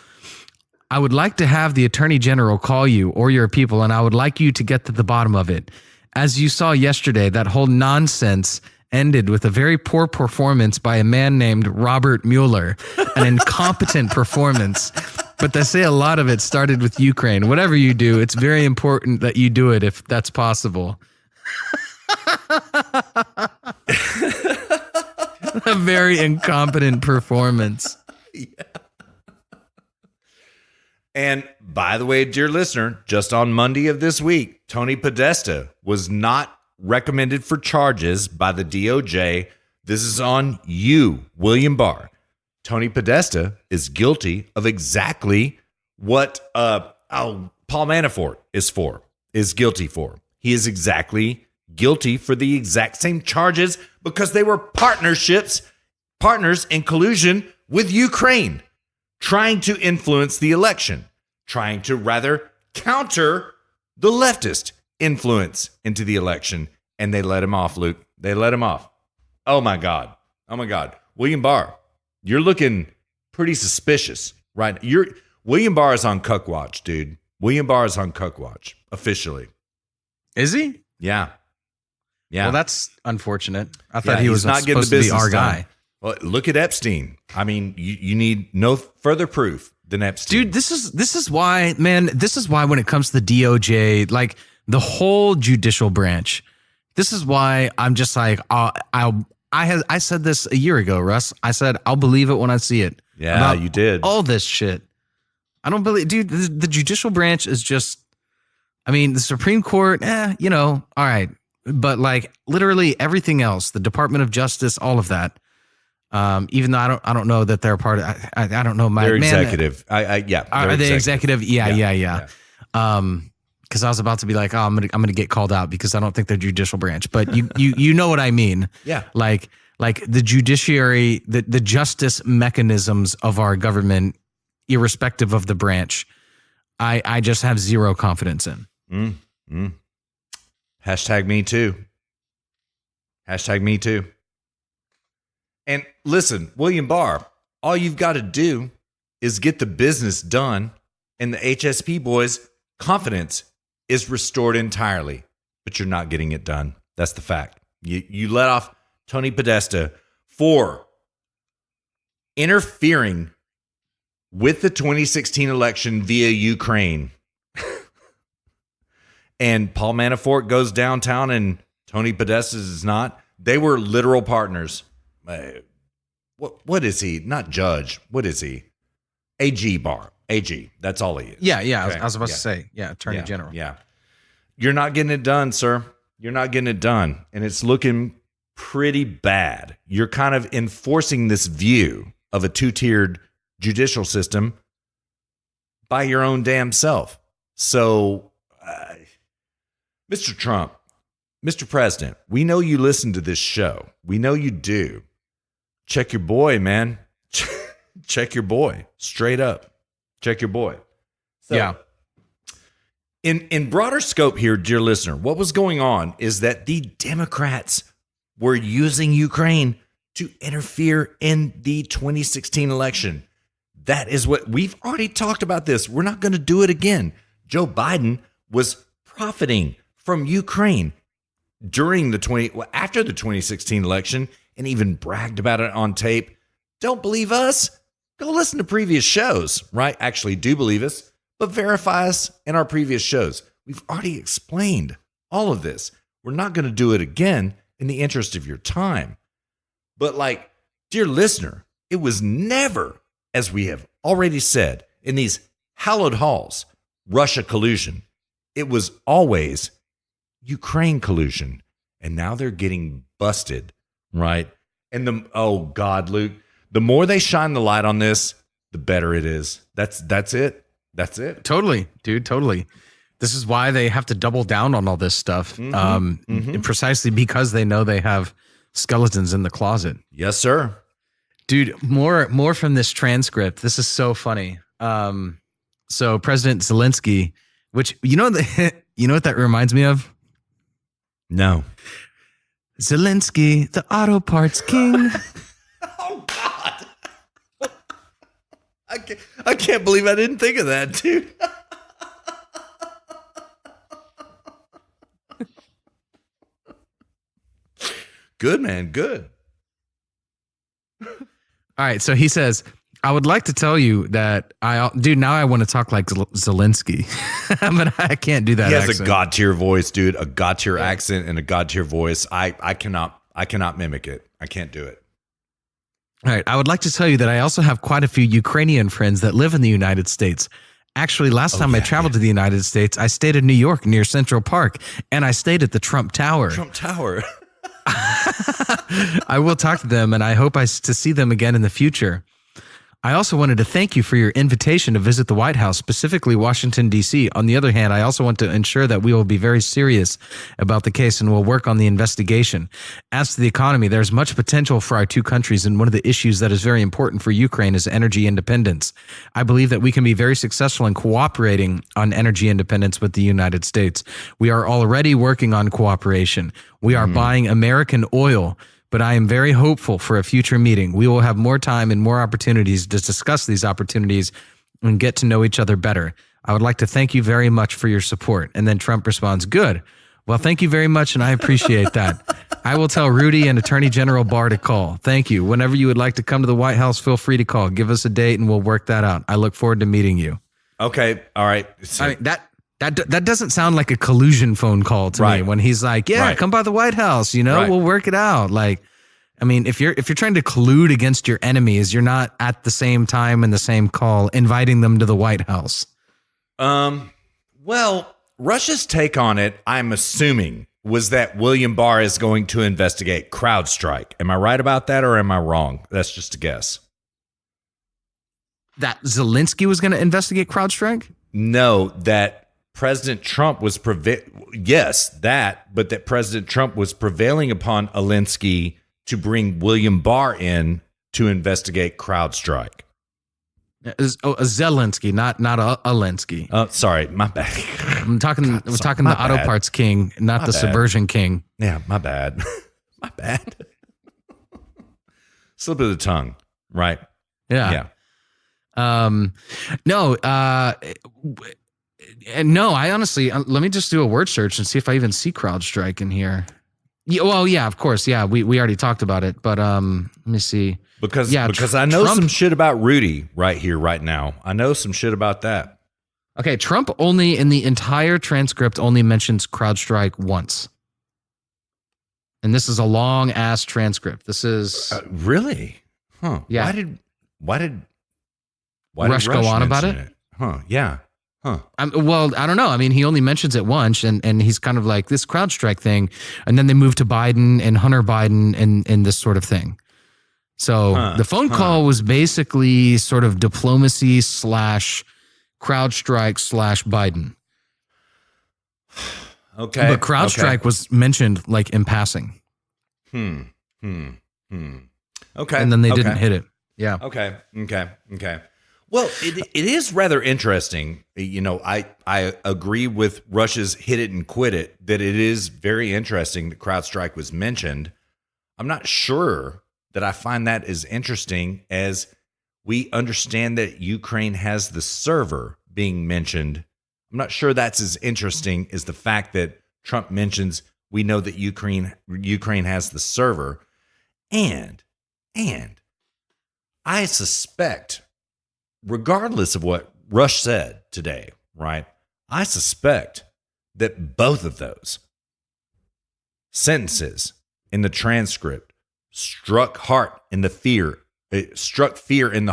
I would like to have the attorney general call you or your people, and I would like you to get to the bottom of it. As you saw yesterday, that whole nonsense ended with a very poor performance by a man named Robert Mueller, an incompetent performance. But they say a lot of it started with Ukraine. Whatever you do, it's very important that you do it if that's possible. A very incompetent performance. Yeah. And by the way, dear listener, just on Monday of this week, Tony Podesta was not recommended for charges by the DOJ. This is on you, William Barr. Tony Podesta is guilty of exactly what Paul Manafort is guilty for. He is exactly guilty for the exact same charges because they were partners in collusion with Ukraine, trying to influence the election, trying to rather counter the leftist influence into the election. And they let him off, Luke. They let him off. Oh my God. William Barr, you're looking pretty suspicious, right? William Barr is on Cuck Watch, dude. William Barr is on Cuck Watch, officially. Is he? Yeah. Well, that's unfortunate. I thought he he's was not supposed to be our guy. Well, look at Epstein. I mean, you need no further proof than Epstein. Dude, this is why, man, this is why when it comes to the DOJ, like the whole judicial branch, this is why I'm just like, I said this a year ago, Russ. I said, I'll believe it when I see it. Yeah, you did. All this shit. I don't believe, dude, the judicial branch is just, I mean, the Supreme Court, all right. But like literally everything else, the Department of Justice, all of that. Even though I don't know that they're part of. I don't know. They're executive. Are they executive? Yeah. Because I was about to be like, oh, I'm gonna get called out because I don't think they're judicial branch. But you know what I mean? Yeah. Like the judiciary, the justice mechanisms of our government, irrespective of the branch, I just have zero confidence in. Hashtag me too. Hashtag me too. And listen, William Barr, all you've got to do is get the business done, and the HSP boys' confidence is restored entirely. But you're not getting it done. That's the fact. You let off Tony Podesta for interfering with the 2016 election via Ukraine. And Paul Manafort goes downtown and Tony Podesta is not. They were literal partners. What is he? Not judge. What is he? AG Barr. AG. That's all he is. Yeah. Okay. I was about to say, Attorney General. Yeah. You're not getting it done, sir. You're not getting it done. And it's looking pretty bad. You're kind of enforcing this view of a two-tiered judicial system by your own damn self. So, Mr. Trump, Mr. President, we know you listen to this show. We know you do. Check your boy, man. Check your boy. Straight up. Check your boy. So, yeah. In broader scope here, dear listener, what was going on is that the Democrats were using Ukraine to interfere in the 2016 election. That is what we've already talked about this. We're not going to do it again. Joe Biden was profiting from Ukraine after the 2016 election and even bragged about it on tape. Don't believe us? Go listen to previous shows, right? Actually, do believe us, but verify us in our previous shows. We've already explained all of this. We're not going to do it again in the interest of your time. But dear listener, it was never, as we have already said, in these hallowed halls, Russia collusion. It was always Ukraine collusion. And now they're getting busted, right? And oh God, Luke, the more they shine the light on this, the better it is. That's it. That's it. Totally, dude. Totally. This is why they have to double down on all this stuff. Precisely because they know they have skeletons in the closet. Yes, sir. Dude, more from this transcript. This is so funny. So President Zelensky, which you know what that reminds me of? No. Zelensky, the auto parts king. Oh God. I can't believe I didn't think of that, dude. Good, man. Good. All right. So he says, I would like to tell you that now I want to talk like Zelensky, but I can't do that. He has accent. a God tier voice, dude, a God tier accent and a God tier voice. I cannot mimic it. I can't do it. All right. I would like to tell you that I also have quite a few Ukrainian friends that live in the United States. Actually, last time I traveled to the United States, I stayed in New York near Central Park, and I stayed at the Trump Tower. Trump Tower. I will talk to them, and I hope to see them again in the future. I also wanted to thank you for your invitation to visit the White House, specifically Washington, D.C. On the other hand, I also want to ensure that we will be very serious about the case and will work on the investigation. As to the economy, there's much potential for our two countries, and one of the issues that is very important for Ukraine is energy independence. I believe that we can be very successful in cooperating on energy independence with the United States. We are already working on cooperation. We are buying American oil, but I am very hopeful for a future meeting. We will have more time and more opportunities to discuss these opportunities and get to know each other better. I would like to thank you very much for your support. And then Trump responds, good. Well, thank you very much, and I appreciate that. I will tell Rudy and Attorney General Barr to call. Thank you. Whenever you would like to come to the White House, feel free to call. Give us a date, and we'll work that out. I look forward to meeting you. Okay. All right. So, I mean, that doesn't sound like a collusion phone call to me when he's like, come by the White House, we'll work it out. Like, I mean, if you're trying to collude against your enemies, you're not at the same time in the same call inviting them to the White House. Well, Russia's take on it, I'm assuming, was that William Barr is going to investigate CrowdStrike. Am I right about that, or am I wrong? That's just a guess. That Zelensky was going to investigate CrowdStrike? No, that President Trump was but that President Trump was prevailing upon Alinsky to bring William Barr in to investigate CrowdStrike. A Zelensky, not a Alinsky. Oh, sorry, my bad. We're talking the auto parts king, not the subversion king. Yeah, my bad. My bad. Slip of the tongue, right? Yeah. No, no, I honestly, let me just do a word search and see if I even see CrowdStrike in here. Yeah, well, yeah, of course. Yeah, we already talked about it, but let me see. Because I know some shit about Rudy right here, right now. I know some shit about that. Okay, Trump only in the entire transcript only mentions CrowdStrike once. And this is a long ass transcript. This is really? Huh. Yeah. Why did Rush go on about it? Huh. Yeah. Huh. Well, I don't know. I mean, he only mentions it once, and he's kind of like this CrowdStrike thing, and then they move to Biden and Hunter Biden and this sort of thing. So the phone call was basically sort of diplomacy / CrowdStrike / Biden. Okay. But CrowdStrike was mentioned like in passing. Okay. And then they didn't hit it. Yeah. Okay. Well, it is rather interesting. You know, I agree with Rush's hit it and quit it, that it is very interesting that CrowdStrike was mentioned. I'm not sure that I find that as interesting as we understand that Ukraine has the server being mentioned. I'm not sure that's as interesting as the fact that Trump mentions we know that Ukraine has the server. And I suspect, regardless of what Rush said today, right? I suspect that both of those sentences in the transcript struck fear in the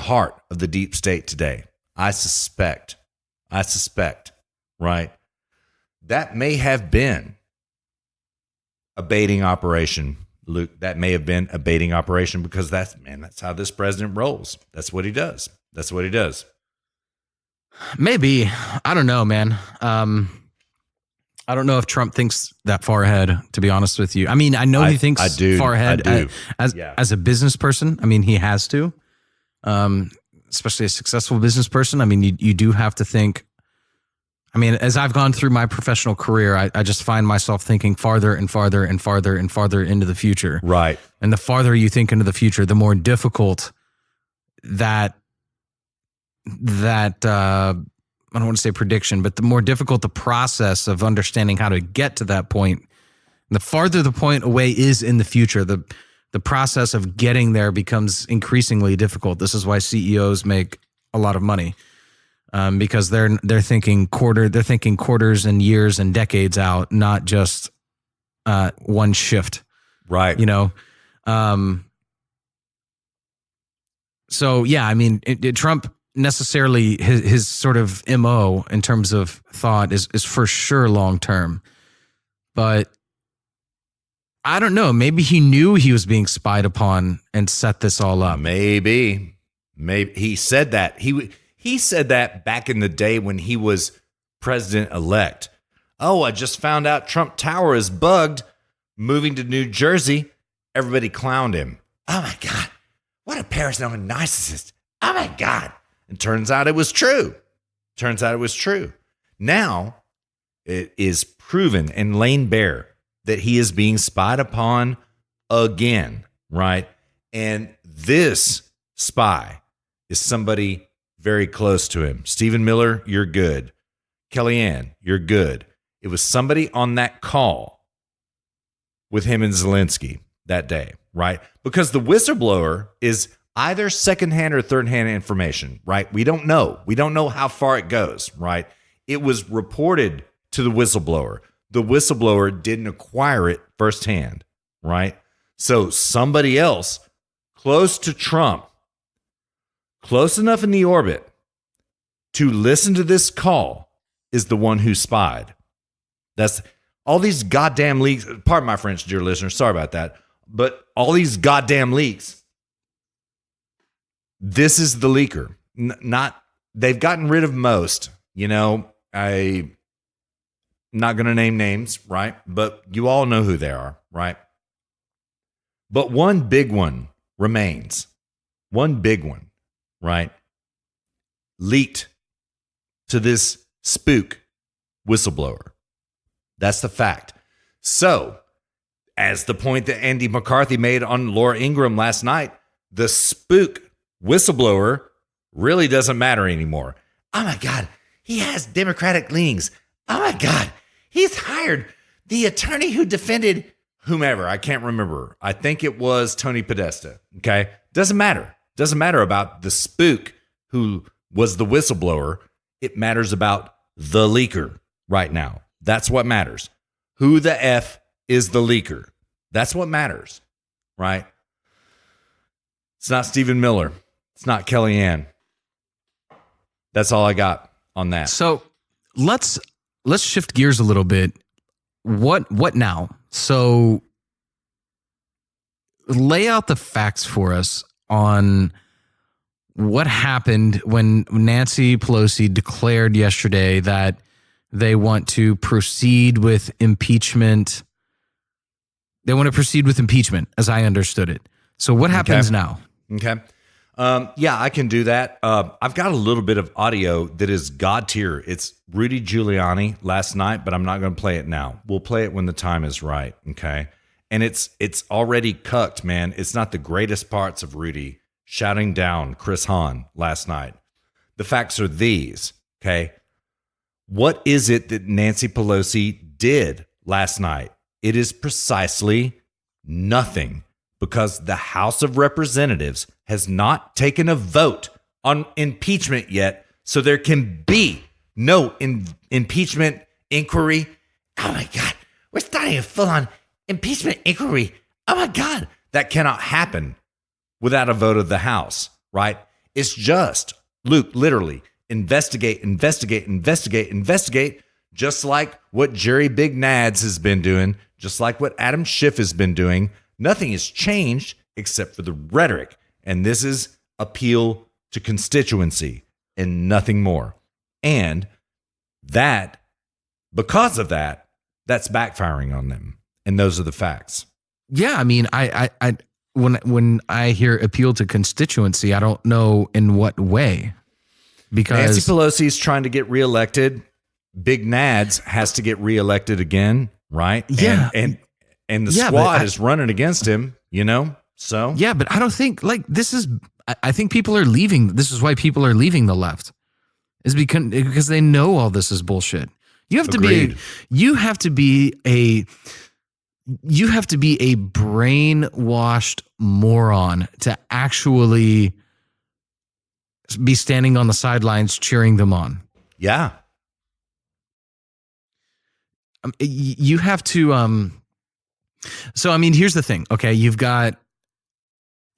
heart of the deep state today. I suspect, right? That may have been a baiting operation, Luke. That may have been a baiting operation because that's how this president rolls. That's what he does. Maybe. I don't know, man. I don't know if Trump thinks that far ahead, to be honest with you. I mean, I know he thinks far ahead as a business person. I mean, he has to, especially a successful business person. I mean, you do have to think. I mean, as I've gone through my professional career, I just find myself thinking farther and farther and farther and farther into the future. Right. And the farther you think into the future, the more difficult that I don't want to say prediction, but the more difficult the process of understanding how to get to that point. The farther the point away is in the future, the process of getting there becomes increasingly difficult. This is why CEOs make a lot of money, because they're thinking quarters and years and decades out, not just one shift. Right. You know. So yeah, I mean, Trump necessarily his sort of MO in terms of thought is for sure long term, but I don't know. Maybe he knew he was being spied upon and set this all up. Maybe he said that. He said that back in the day when he was president-elect. Oh, I just found out Trump Tower is bugged. Moving to New Jersey, everybody clowned him. Oh my God, what a paranoid narcissist. Oh my God. And turns out it was true. Now it is proven and lain bare that he is being spied upon again, right? And this spy is somebody very close to him. Stephen Miller, you're good. Kellyanne, you're good. It was somebody on that call with him and Zelensky that day, right? Because the whistleblower is either secondhand or thirdhand information, right? We don't know. We don't know how far it goes, right? It was reported to the whistleblower. The whistleblower didn't acquire it firsthand, right? So somebody else close to Trump, close enough in the orbit to listen to this call is the one who spied. That's all these goddamn leaks. Pardon my French, dear listeners. Sorry about that. But all these goddamn leaks. This is the leaker. They've gotten rid of most. You know, not going to name names, right? But you all know who they are, right? But one big one remains. One big one, right? Leaked to this spook whistleblower. That's the fact. So, as the point that Andy McCarthy made on Laura Ingraham last night, the spook whistleblower really doesn't matter anymore. Oh my God, he has Democratic leanings. Oh my God, he's hired the attorney who defended whomever. I can't remember. I think it was Tony Podesta. Okay. Doesn't matter. Doesn't matter about the spook who was the whistleblower. It matters about the leaker right now. That's what matters. Who the F is the leaker? That's what matters, right? It's not Stephen Miller. It's not Kellyanne. That's all I got on that. So let's shift gears a little bit. What now? So lay out the facts for us on what happened when Nancy Pelosi declared yesterday that they want to proceed with impeachment. They want to proceed with impeachment, as I understood it. So what happens now? Okay. Yeah, I can do that. I've got a little bit of audio that is God tier. It's Rudy Giuliani last night, but I'm not going to play it now. We'll play it when the time is right. Okay. And it's already cucked, man. It's not the greatest parts of Rudy shouting down Chris Hahn last night. The facts are these. Okay. What is it that Nancy Pelosi did last night? It is precisely nothing, because the House of Representatives has not taken a vote on impeachment yet, so there can be no impeachment inquiry. Oh my God, we're starting a full-on impeachment inquiry. Oh my God, that cannot happen without a vote of the House, right? It's just, Luke, literally, investigate, just like what Jerry Big Nads has been doing, just like what Adam Schiff has been doing. Nothing has changed except for the rhetoric. And this is appeal to constituency and nothing more. And that, because of that, that's backfiring on them. And those are the facts. Yeah, I mean, I when I hear appeal to constituency, I don't know in what way. Because Nancy Pelosi is trying to get reelected. Big Nads has to get reelected again, right? Yeah. And the squad is running against him, you know? So yeah, but I don't think I think people are leaving. This is why people are leaving the left, is because they know all this is bullshit. You have to be a brainwashed moron to actually be standing on the sidelines cheering them on. Yeah. You have to so I mean, here's the thing. Okay, you've got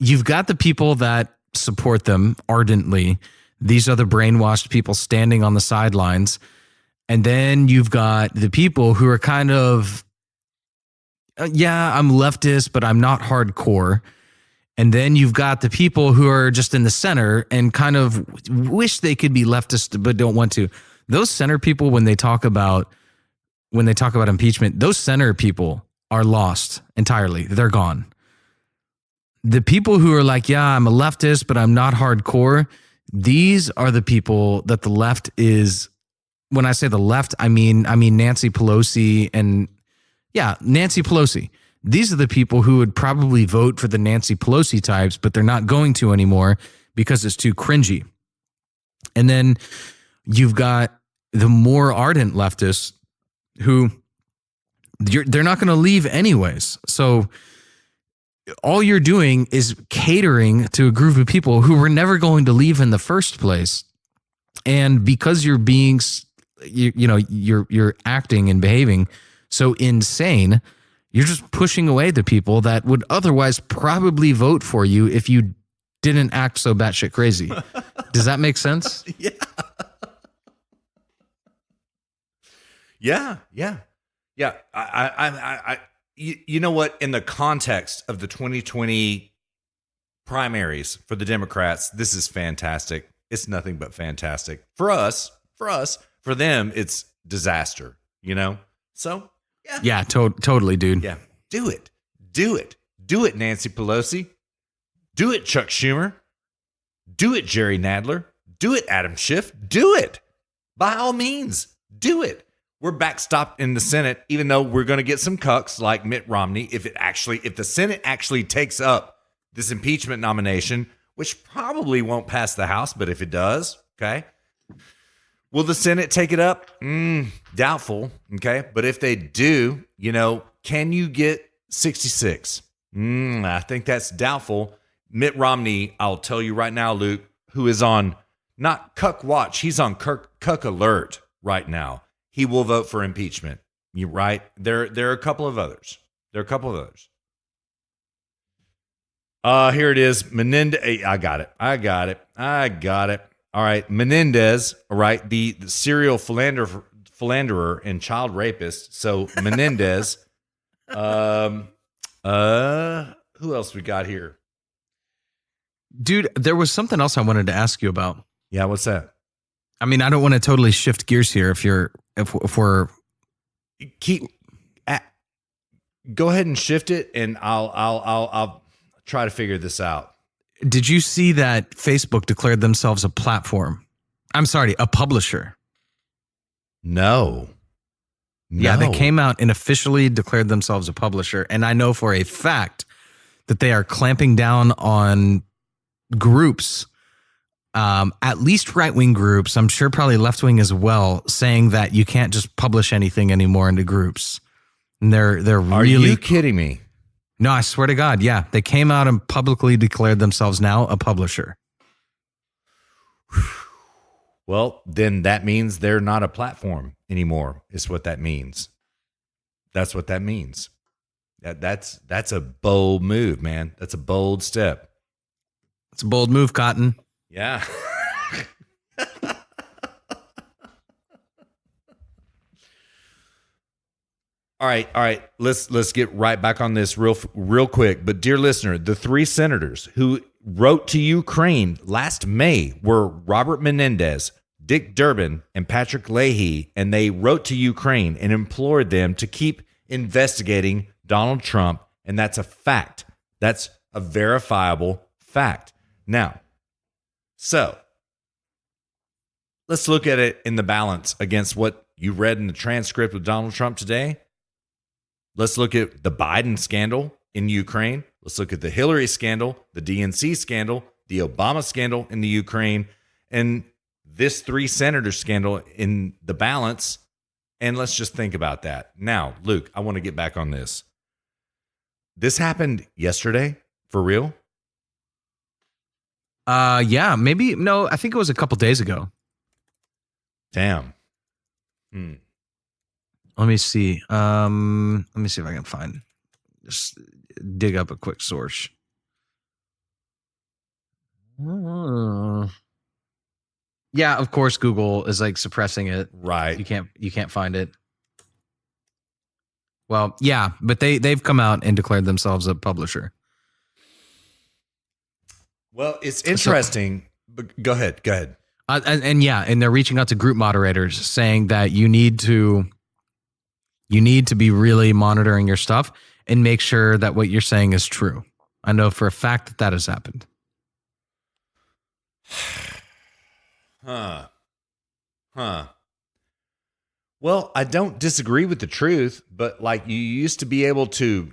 the people that support them ardently. These are the brainwashed people standing on the sidelines. And then you've got the people who are kind of yeah, I'm leftist, but I'm not hardcore. And then you've got the people who are just in the center and kind of wish they could be leftist but don't want to. Those center people, when they talk about impeachment, those center people are lost entirely. They're gone. The people who are like, yeah, I'm a leftist, but I'm not hardcore. These are the people that the left is. When I say the left, I mean Nancy Pelosi and Nancy Pelosi. These are the people who would probably vote for the Nancy Pelosi types, but they're not going to anymore because it's too cringy. And then you've got the more ardent leftists who they're not going to leave anyways. So all you're doing is catering to a group of people who were never going to leave in the first place. And because you're being, you're acting and behaving so insane, you're just pushing away the people that would otherwise probably vote for you if you didn't act so batshit crazy. Does that make sense? Yeah. Yeah. You know what? In the context of the 2020 primaries for the Democrats, this is fantastic. It's nothing but fantastic for us. For them, it's disaster. So, yeah. Yeah, totally, dude. Yeah. Do it. Do it. Do it, Nancy Pelosi. Do it, Chuck Schumer. Do it, Jerry Nadler. Do it, Adam Schiff. Do it. By all means, do it. We're backstopped in the Senate, even though we're going to get some cucks like Mitt Romney. If the Senate actually takes up this impeachment nomination, which probably won't pass the House, but if it does, okay. Will the Senate take it up? Doubtful, okay. But if they do, can you get 66? I think that's doubtful. Mitt Romney, I'll tell you right now, Luke, who is on not cuck watch, he's on cuck alert right now. He will vote for impeachment. You're right. There are a couple of others. Here it is. Menendez. I got it. All right. Menendez, all right, the serial philanderer and child rapist. So Menendez. Who else we got here? Dude, there was something else I wanted to ask you about. Yeah, what's that? I mean, I don't want to totally shift gears here if we're go ahead and shift it, and I'll try to figure this out. Did you see that Facebook declared themselves a platform? I'm sorry, a publisher. No. Yeah, they came out and officially declared themselves a publisher, and I know for a fact that they are clamping down on groups. At least right-wing groups, I'm sure probably left-wing as well, saying that you can't just publish anything anymore into groups. And they're really... Are you kidding me? No, I swear to God, yeah. They came out and publicly declared themselves now a publisher. Well, then that means they're not a platform anymore, is what that means. That's what that means. That's a bold move, man. That's a bold step. It's a bold move, Cotton. Yeah. All right. Let's get right back on this real quick. But dear listener, the three senators who wrote to Ukraine last May were Robert Menendez, Dick Durbin, and Patrick Leahy, and they wrote to Ukraine and implored them to keep investigating Donald Trump, and that's a fact. That's a verifiable fact. Now, so let's look at it in the balance against what you read in the transcript with Donald Trump today. Let's look at the Biden scandal in Ukraine. Let's look at the Hillary scandal, the DNC scandal, the Obama scandal in the Ukraine, and this three senator scandal in the balance. And let's just think about that. Now, Luke, I want to get back on this. This happened yesterday, for real? Yeah, maybe. No, I think it was a couple days ago. Damn. Let me see. Let me see if I can find. Just dig up a quick source. Yeah, of course, Google is like suppressing it. Right. You can't find it. Well, yeah, but they've come out and declared themselves a publisher. Well, it's interesting. But go ahead. And they're reaching out to group moderators saying that you need to be really monitoring your stuff and make sure that what you're saying is true. I know for a fact that has happened. Huh. Well, I don't disagree with the truth, but like you used to be able to,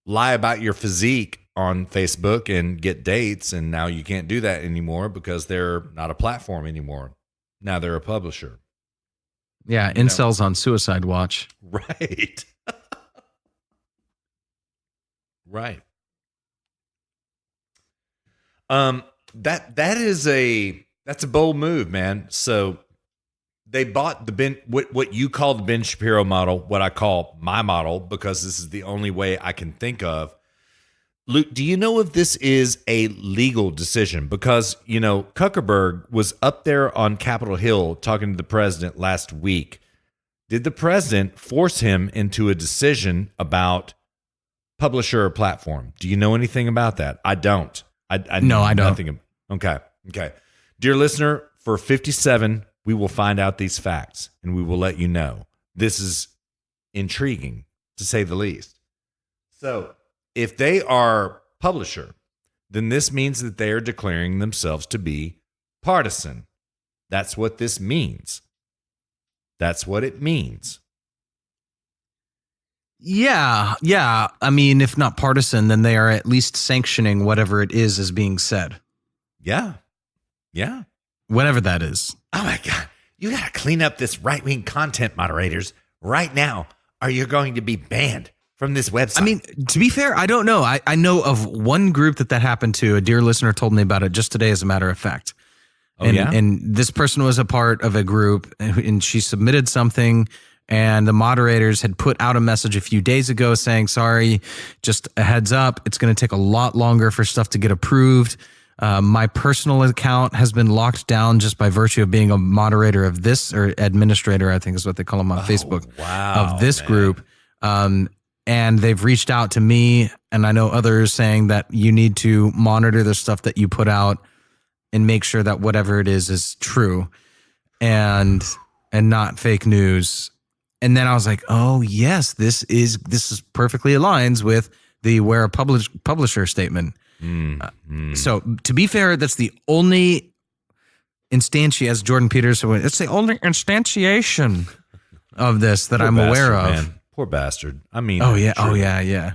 lie about your physique on Facebook and get dates, and now you can't do that anymore because they're not a platform anymore. Now they're a publisher. Yeah, incels on suicide watch. Right. Right. That's a bold move, man. So they bought what you call the Ben Shapiro model, what I call my model, because this is the only way I can think of. Luke, do you know if this is a legal decision? Because, Zuckerberg was up there on Capitol Hill talking to the president last week. Did the president force him into a decision about publisher or platform? Do you know anything about that? I don't. I don't. Nothing. Okay. Dear listener, for 57 we will find out these facts and we will let you know. This is intriguing, to say the least. So if they are publisher, then this means that they are declaring themselves to be partisan. That's what this means. That's what it means. Yeah. I mean, if not partisan, then they are at least sanctioning whatever it is being said. Yeah. Whatever that is. Oh my God. You got to clean up this right-wing content, moderators, right now, or you're going to be banned from this website. I mean, to be fair, I don't know. I know of one group that happened to. A dear listener told me about it just today, as a matter of fact. And this person was a part of a group, and she submitted something, and the moderators had put out a message a few days ago saying, sorry, just a heads up, it's going to take a lot longer for stuff to get approved. My personal account has been locked down just by virtue of being a moderator of this, or administrator, I think is what they call them on Facebook, of this group. And they've reached out to me, and I know others, saying that you need to monitor the stuff that you put out and make sure that whatever it is true and not fake news. And then I was like, oh yes, this is perfectly aligns with the wear a publisher statement. So to be fair, that's the only as Jordan Peterson would, it's the only instantiation of this that I'm aware of. Man. Poor bastard. I mean, yeah.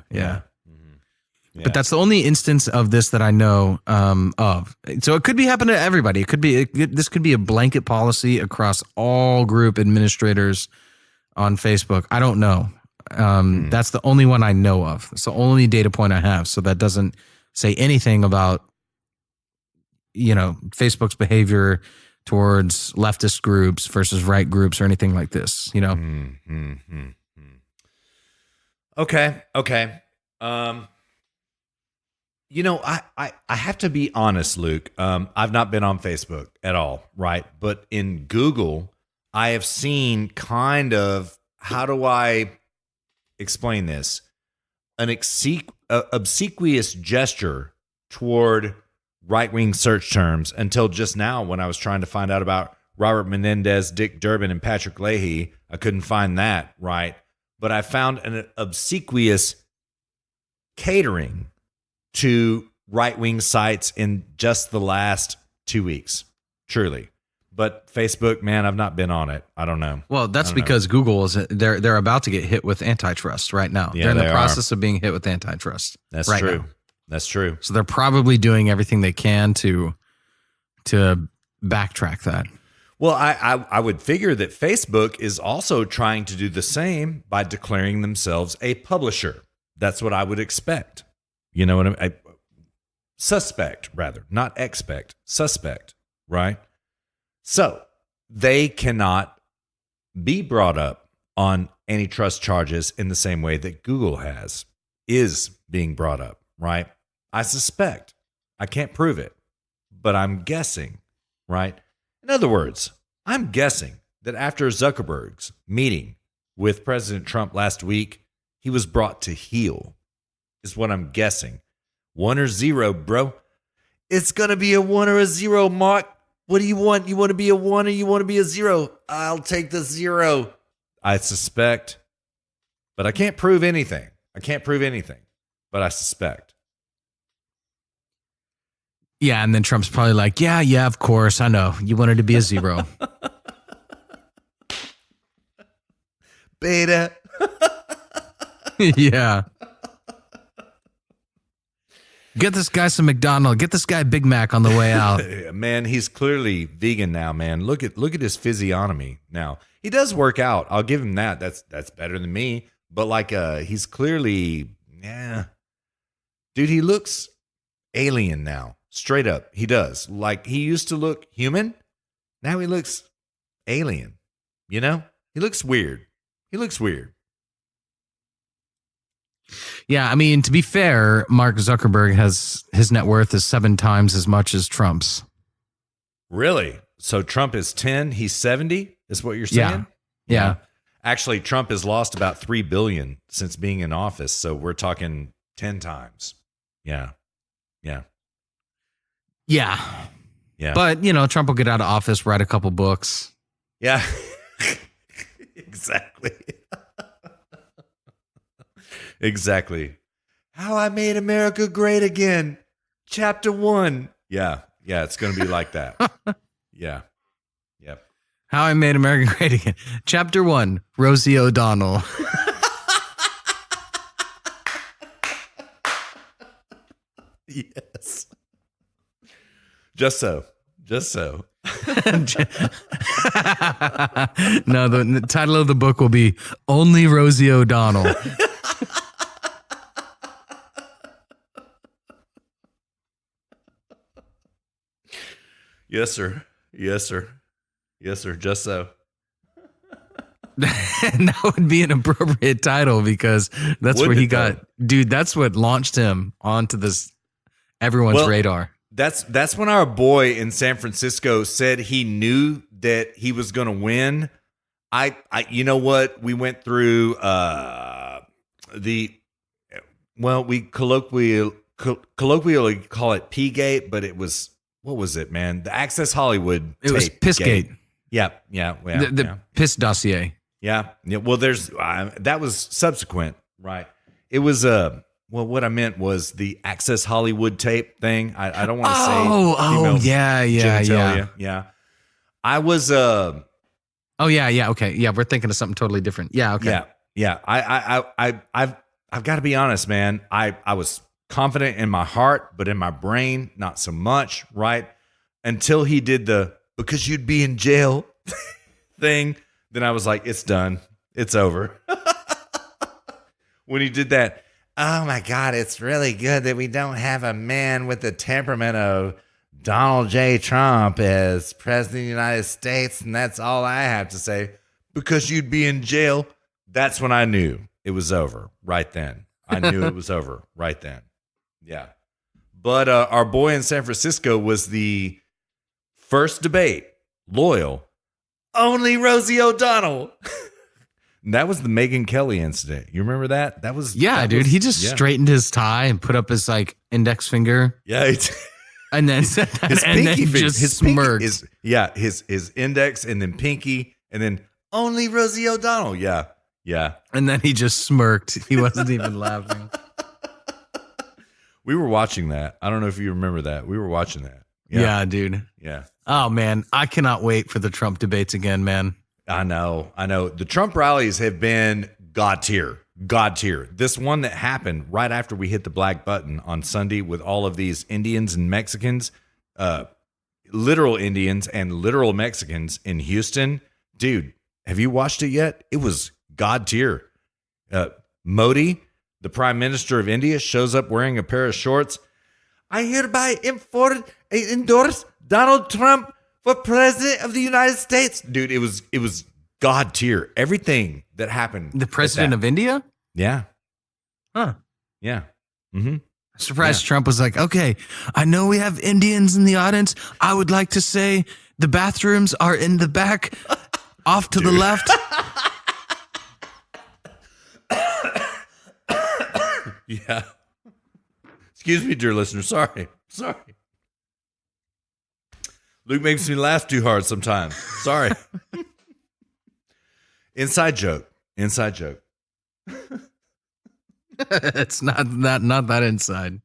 But that's the only instance of this that I know of. So it could be happening to everybody. This could be a blanket policy across all group administrators on Facebook. I don't know. That's the only one I know of. It's the only data point I have. So that doesn't say anything about, Facebook's behavior towards leftist groups versus right groups or anything like this, Okay. I have to be honest, Luke. I've not been on Facebook at all, right? But in Google, I have seen kind of, how do I explain this? An obsequious gesture toward right-wing search terms until just now, when I was trying to find out about Robert Menendez, Dick Durbin, and Patrick Leahy. I couldn't find that, right? But I found an obsequious catering to right-wing sites in just the last 2 weeks, truly. But Facebook, man, I've not been on it. I don't know. Well, that's because Google they're about to get hit with antitrust right now. Yeah, they're in the process of being hit with antitrust. That's right true. Now. That's true. So they're probably doing everything they can to backtrack that. Well, I would figure that Facebook is also trying to do the same by declaring themselves a publisher. That's what I would expect. You know what I mean? Suspect, rather, not expect. Suspect, right? So they cannot be brought up on antitrust charges in the same way that Google is being brought up, right? I suspect. I can't prove it, but I'm guessing, right? In other words, I'm guessing that after Zuckerberg's meeting with President Trump last week, he was brought to heel, is what I'm guessing. 1 or 0, bro. It's going to be a 1 or a 0, Mark. What do you want? You want to be a 1 or you want to be a 0? I'll take the 0. I suspect, but I can't prove anything. But I suspect. Yeah, and then Trump's probably like, yeah, of course, I know. You wanted to be a 0. Beta. Yeah. Get this guy some McDonald's. Get this guy a Big Mac on the way out. Man, he's clearly vegan now, man. Look at his physiognomy now. He does work out. I'll give him that. That's better than me. But he's clearly, dude, he looks alien now. Straight up, he does. Like, he used to look human. Now he looks alien. He looks weird. Yeah, I mean, to be fair, Mark Zuckerberg his net worth is 7 times as much as Trump's. Really? So Trump is 10, he's 70, is what you're saying? Yeah. Actually, Trump has lost about $3 billion since being in office, so we're talking 10 times. Yeah. But, Trump will get out of office, write a couple books, Yeah. Exactly. Exactly. How I Made America Great Again. Chapter 1. Yeah. Yeah, it's going to be like that. Yeah. Yep. How I Made America Great Again. Chapter 1, Rosie O'Donnell. Yes. Just so. Just so. No, the title of the book will be Only Rosie O'Donnell. Yes, sir. Yes, sir. Yes, sir. Just so. And that would be an appropriate title because that's where he got, dude, that's what launched him onto this everyone's radar. That's when our boy in San Francisco said he knew that he was going to win. I you know what? We went through we colloquially call it P-Gate, but it was, what was it, man? The Access Hollywood It was Pissgate. Yeah. The Piss dossier. Yeah. Well, there's that was subsequent, right? It was what I meant was the Access Hollywood tape thing. I don't want to say. Oh, yeah. I was. Oh yeah. Okay. Yeah, we're thinking of something totally different. Yeah. Okay. Yeah. I've got to be honest, man. I was confident in my heart, but in my brain, not so much. Right. Until he did the "because you'd be in jail" thing. Then I was like, it's done. It's over. When he did that, oh my God, it's really good that we don't have a man with the temperament of Donald J. Trump as president of the United States. And that's all I have to say. Because you'd be in jail. That's when I knew it was over right then. I knew it was over right then. Yeah. But our boy in San Francisco was the first debate, loyal. Only Rosie O'Donnell. That was the Megyn Kelly incident. You remember that? Dude. He just straightened his tie and put up his index finger. Yeah. And then said that, his and pinky then finger, just his smirked. His index and then pinky and then only Rosie O'Donnell. Yeah. And then he just smirked. He wasn't even laughing. We were watching that. I don't know if you remember that. We were watching that. Yeah, dude. Yeah. Oh, man. I cannot wait for the Trump debates again, man. I know. The Trump rallies have been God tier. This one that happened right after we hit the black button on Sunday with all of these Indians and Mexicans, literal Indians and literal Mexicans in Houston. Dude, have you watched it yet? It was God tier. Modi, the Prime Minister of India, shows up wearing a pair of shorts. I hereby endorse Donald Trump for president of the United States. Dude, it was God tier. Everything that happened. The president of India? Yeah. Huh. Yeah. Mm-hmm. Surprised Trump was like, okay, I know we have Indians in the audience. I would like to say the bathrooms are in the back, off to the left. Yeah. Excuse me, dear listener. Sorry. Luke makes me laugh too hard sometimes. Sorry. Inside joke. It's not that inside.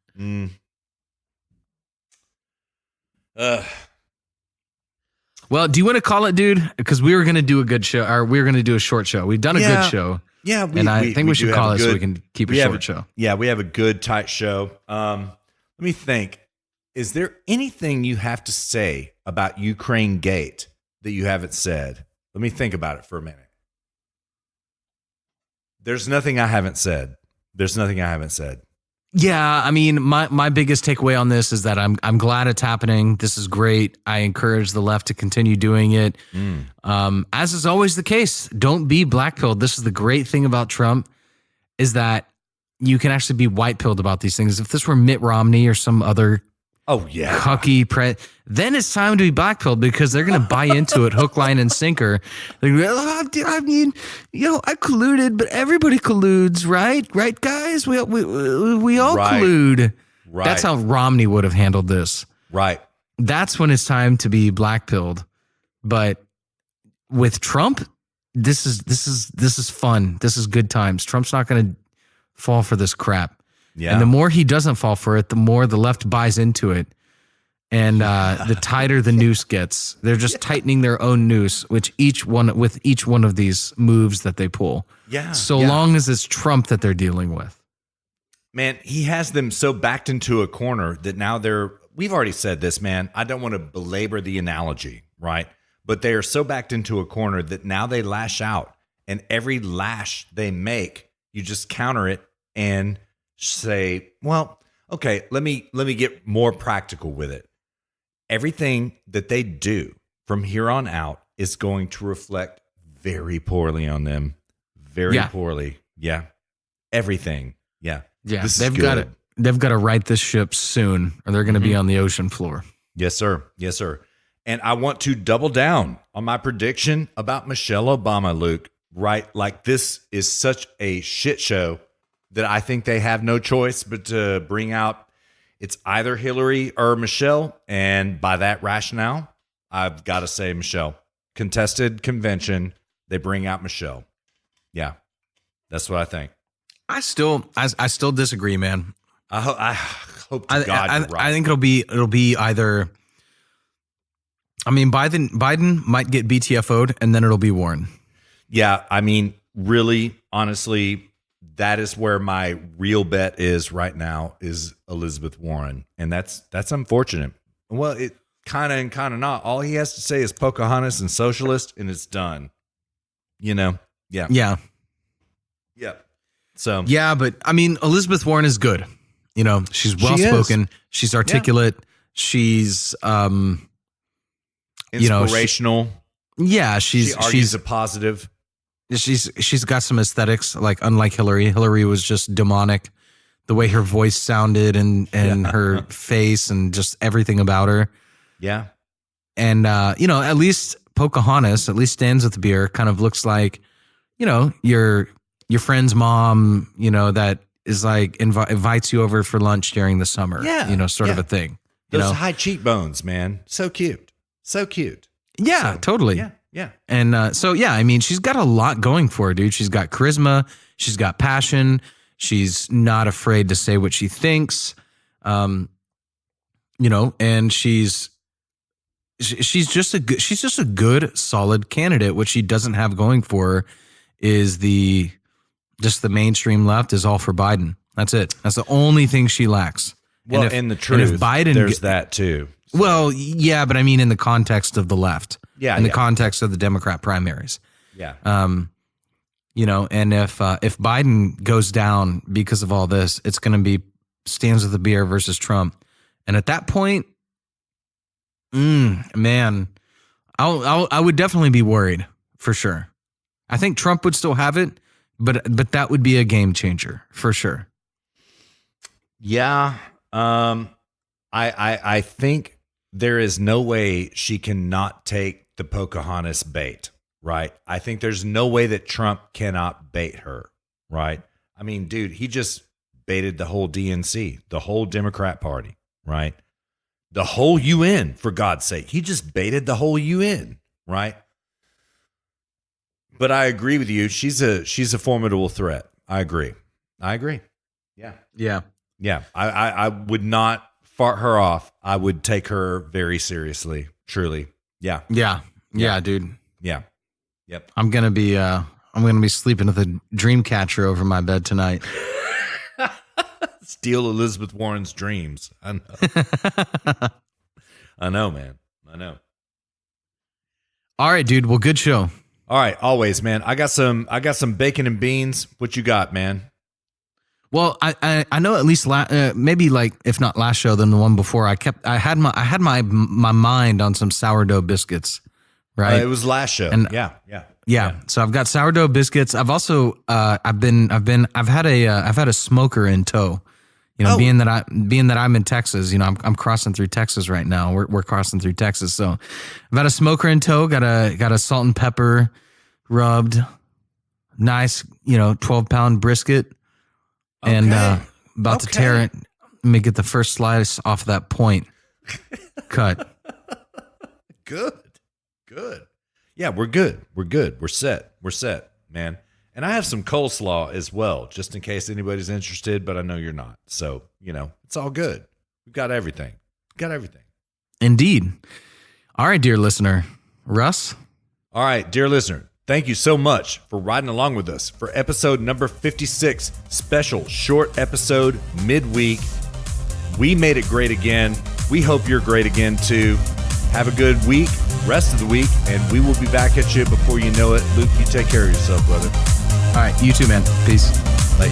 Well, do you want to call it, dude? Because we were going to do a good show, or we were going to do a short show. We've done a good show. Yeah, I think we should call it so we can keep a short show. Yeah, we have a good, tight show. Let me think. Is there anything you have to say about Ukraine Gate that you haven't said? Let me think about it for a minute. There's nothing I haven't said. Yeah, I mean, my biggest takeaway on this is that I'm glad it's happening. This is great. I encourage the left to continue doing it. As is always the case, don't be black-pilled. This is the great thing about Trump, is that you can actually be white-pilled about these things. If this were Mitt Romney or some other cucky then it's time to be black-pilled because they're going to buy into it hook, line, and sinker. They're gonna be, I mean, I colluded, but everybody colludes, right? Right, guys? We all collude. Right. That's how Romney would have handled this. Right. That's when it's time to be black-pilled. But with Trump, this is fun. This is good times. Trump's not going to fall for this crap. Yeah. And the more he doesn't fall for it, the more the left buys into it. And the tighter the noose gets. They're just tightening their own noose, with each one of these moves that they pull. Yeah. So long as it's Trump that they're dealing with. Man, he has them so backed into a corner that now we've already said this, man. I don't want to belabor the analogy, right? But they are so backed into a corner that now they lash out. And every lash they make, you just counter it and say, well, okay, let me get more practical with it. Everything that they do from here on out is going to reflect very poorly on them. Very poorly. Yeah. Everything. Yeah. Yeah. They've got to right this ship soon, or they're going to be on the ocean floor. Yes, sir. Yes, sir. And I want to double down on my prediction about Michelle Obama, Luke, right? Like, this is such a shit show that I think they have no choice but to bring out, it's either Hillary or Michelle. And by that rationale, I've got to say Michelle. Contested convention, they bring out Michelle. Yeah, that's what I think. I still disagree, man. I hope to God you're right. I think it'll be either. I mean, Biden might get BTFO'd, and then it'll be Warren. Yeah, I mean, really, honestly, that is where my real bet is right now, is Elizabeth Warren, and that's unfortunate. Well, it kind of and kind of not. All he has to say is Pocahontas and socialist, and it's done. You know? Yeah. Yeah. Yeah. So yeah, but I mean, Elizabeth Warren is good. You know, she's well spoken. She's articulate. Yeah. She's inspirational. She argues a positive. She's got some aesthetics, like, unlike Hillary. Hillary was just demonic. The way her voice sounded and her face and just everything about her. Yeah. And at least Pocahontas, at least Stands with the Beer, kind of looks like, your friend's mom, that is like invites you over for lunch during the summer. Yeah. Sort of a thing. Those high cheekbones, man. So cute. So cute. Yeah, totally. Yeah. Yeah. And I mean, she's got a lot going for her, dude. She's got charisma. She's got passion. She's not afraid to say what she thinks. And she's just a good, solid candidate. What she doesn't have going for her is the mainstream left is all for Biden. That's it. That's the only thing she lacks. Well, and the truth, if Biden, there's that too. So. Well, yeah, but I mean, in the context of the left. Yeah. In the context of the Democrat primaries. Yeah. And if Biden goes down because of all this, it's going to be Stands with the Beer versus Trump. And at that point, man, I would definitely be worried for sure. I think Trump would still have it, but that would be a game changer for sure. Yeah. I think there is no way she cannot take the Pocahontas bait, right? I think there's no way that Trump cannot bait her, right? I mean, dude, he just baited the whole DNC, the whole Democrat Party, right? The whole UN, for God's sake. He just baited the whole UN, right? But I agree with you. She's a formidable threat. I agree. Yeah. Yeah. Yeah. I would not fart her off. I would take her very seriously. Truly. Yeah. Yeah, dude. Yeah. Yep. I'm gonna be sleeping with a dream catcher over my bed tonight. Steal Elizabeth Warren's dreams. I know. I know, man. I know. All right, dude. Well, good show. All right, always, man. I got some bacon and beans. What you got, man? Well, I know at least maybe, like, if not last show, then the one before. I had my mind on some sourdough biscuits, right? It was last show. And yeah. So I've got sourdough biscuits. I've also I've had a smoker in tow. Being that I'm in Texas, I'm crossing through Texas right now. We're crossing through Texas, so I've got a smoker in tow. Got a salt and pepper rubbed, nice 12-pound brisket. Okay. And about to tear it. Let me get the first slice off that point. Cut. Good. Yeah, we're good. We're good. We're set. We're set, man. And I have some coleslaw as well, just in case anybody's interested, but I know you're not. So, it's all good. We've got everything. Indeed. All right, dear listener. Russ? All right, dear listener, thank you so much for riding along with us for episode number 56, special short episode midweek. We made it great again. We hope you're great again, too. Have a good week, rest of the week, and we will be back at you before you know it. Luke, you take care of yourself, brother. All right, you too, man. Peace. Bye.